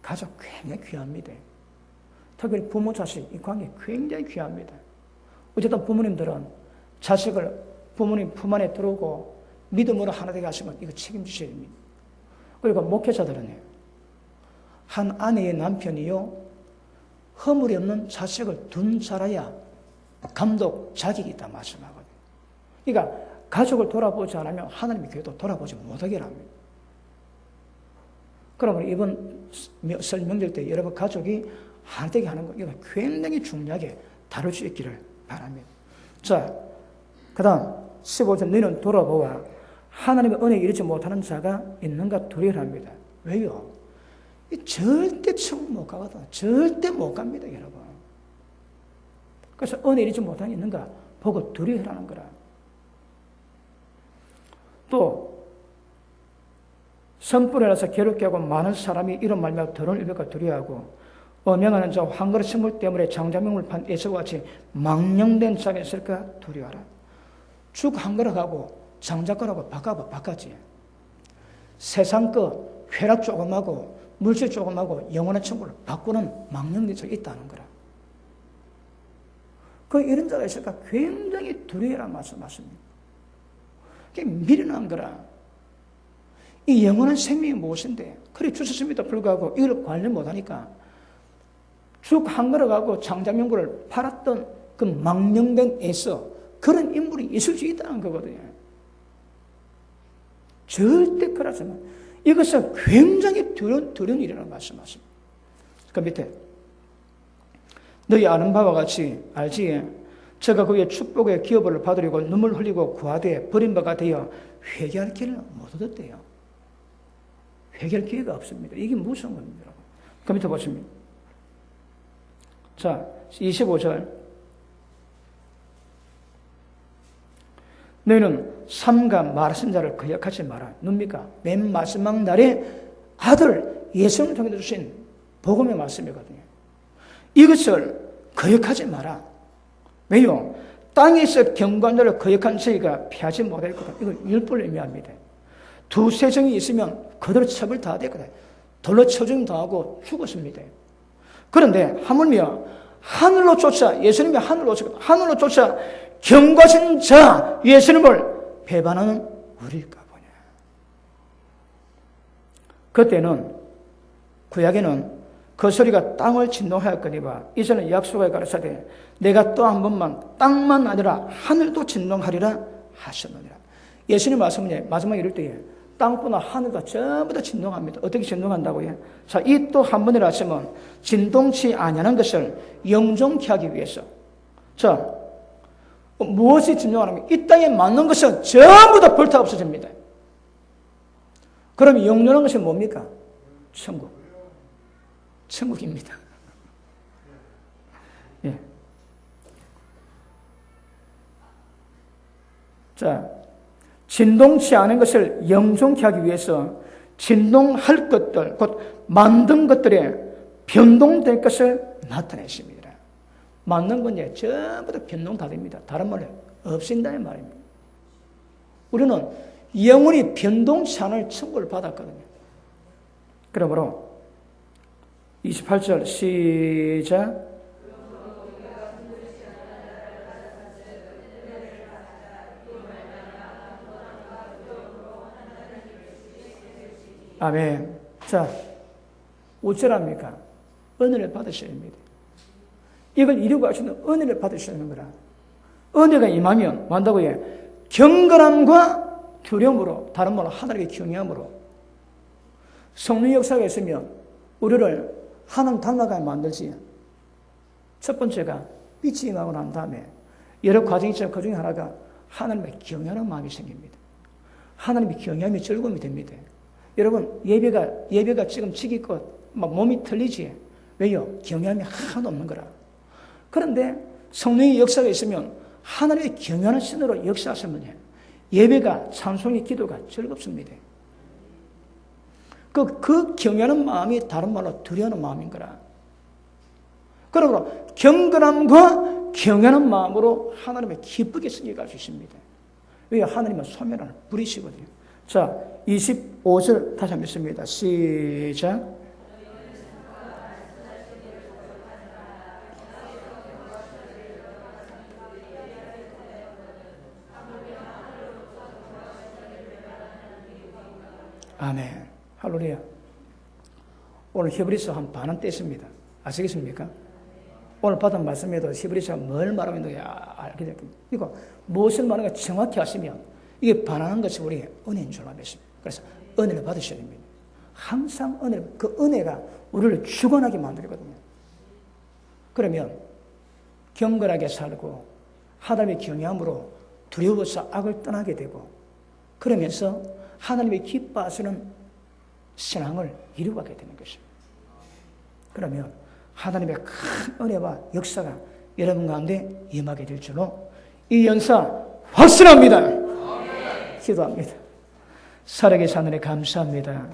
가족 굉장히 귀합니다. 특별히 부모 자식 이 관계 굉장히 귀합니다. 어쨌든 부모님들은 자식을 부모님 품 안에 들어오고 믿음으로 하나 되게 하시면 이거 책임지셔야 됩니다. 그리고 목회자들은 한 아내의 남편이요 허물이 없는 자식을 둔 자라야 감독 자격이 있다 말씀하거든요. 그러니까 가족을 돌아보지 않으면 하나님의 교회도 돌아보지 못하게 합니다. 그러면 이번 설 명절 때 여러분 가족이 하나 되게 하는 거 이거 굉장히 중요하게 다룰 수 있기를 바랍니다. 자, 그 다음 15절 너희는 돌아보아 하나님의 은혜에 이르지 못하는 자가 있는가 두려워합니다. 왜요? 절대 천국 못 가거든. 절대 못 갑니다, 여러분. 그래서 은혜에 이르지 못하는 게 있는가 보고 두려워하는 거라. 또 성불에라서 괴롭게 하고 많은 사람이 이런 말미암아 더러운 일과 두려워하고 엄명하는 자 황그릇 식물 때문에 장자명을 판 에서와 같이 망령된 자가 있을까 두려워하라. 죽 한 그릇하고 장자거라고 바꿔지. 세상 거 쾌락 조금하고 물질 조금하고 영원한 천국을 바꾸는 망령된 자가 있다는 거라. 그 이런 자가 있을까 굉장히 두려워하라는 말씀입니다. 그게 미련한 거라. 이 영원한 생명이 무엇인데 그래 주셨음에도 불구하고 이걸 관리 못하니까 죽 한 그릇하고 장자명구를 팔았던 그 망령된 에서 그런 인물이 있을 수 있다는 거거든요. 절대 그러지만 이것은 굉장히 두려운 일이라는 말씀하십니다. 그 밑에 너희 아는 바와 같이 알지? 저가 그의 축복의 기업을 받으려고 눈물 흘리고 구하되 버림바가 되어 회개할 길을 못 얻었대요. 회개할 기회가 없습니다. 이게 무슨 겁니까? 그 밑에 보십니다. 자, 25절. 너희는 삼가 말하신 자를 거역하지 마라. 뭡니까? 맨 마지막 날에 아들 예수님을 통해 주신 복음의 말씀이거든요. 이것을 거역하지 마라. 왜요? 땅에서 경관자를 거역한 저희가 피하지 못하거든. 이걸 율법을 의미합니다. 두세 정이 있으면 그대로 처벌 다 되거든. 돌로 쳐죽임 당하고 죽었습니다. 그런데 하물며 하늘로 쫓아 예수님이 하늘로 쫓아 경과신 자 예수님을 배반하는 우리일까 보냐. 그때는 구약에는 그 소리가 땅을 진동하였거니와 이제는 약속에 가라사대 내가 또 한 번만 땅만 아니라 하늘도 진동하리라 하셨느니라. 예수님 말씀은 마지막에 이럴 때에 땅보나 하늘도 전부 다 진동합니다. 어떻게 진동한다고요? 자, 이 또 한 번이라 하시면 진동치 아니하는 것을 영존케 하기 위해서. 자, 무엇이 진동하냐면 이 땅에 맞는 것은 전부 다 불타 없어집니다. 그럼 영존한 것이 뭡니까? 천국. 천국입니다. 예. 자, 진동치 않은 것을 영존케 하기 위해서 진동할 것들, 곧 만든 것들에 변동될 것을 나타내십니다. 만든 건 이제 전부 다 변동 다 됩니다. 다른 말로 없앤다는 말입니다. 우리는 영원히 변동치 않을 천국을 받았거든요. 그러므로 28절 시작. 아멘. 자, 어쩌랍니까? 은혜를 받으셔야 합니다. 이걸 이루고 하시는 은혜를 받으셔야 하는 거라. 은혜가 임하면 뭐한다고 해? 경건함과 두려움으로, 다른 말로 하나님의 경외함으로. 성령 역사가 있으면 우리를 하나님 닮아가게 만들지. 첫 번째가 빛이 임하고 난 다음에 여러 과정이 있지만 그 중에 하나가 하나님의 경외하는 마음이 생깁니다. 하나님의 경외함이 즐거움이 됩니다. 여러분, 예배가 지금 지기껏 막 몸이 틀리지. 왜요? 경외함이 하나도 없는 거라. 그런데 성령의 역사가 있으면 하나님의 경외하는 신으로 역사하시면 예배가, 찬송의 기도가 즐겁습니다. 그 경외하는 마음이 다른 말로 두려워하는 마음인 거라. 그러므로 경건함과 경외하는 마음으로 하나님의 기쁘게 섬겨갈 수 있습니다. 왜? 하나님은 소멸하는 불이시거든요. 자, 25절 다시 한번 읽습니다. 시작. 아멘. 할렐루야. 오늘 히브리서 한 반은 뗐습니다. 아시겠습니까? 오늘 받은 말씀에도 히브리서가 뭘 말하고 있는지 알게 될 겁니다. 이거 무엇을 말하는가 정확히 아시면 이게 반하는 것이 우리의 은혜인 줄 믿습니다. 그래서 은혜를 받으셔야 됩니다. 항상 그 은혜가 우리를 주관하게 만들거든요. 그러면 경건하게 살고 하나님의 경외함으로 두려워서 악을 떠나게 되고 그러면서 하나님의 기뻐하시는 신앙을 이루어가게 되는 것입니다. 그러면 하나님의 큰 은혜와 역사가 여러분 가운데 임하게 될 줄로 이 연사 확신합니다. 기도합니다. 살아계신 하나님 감사합니다.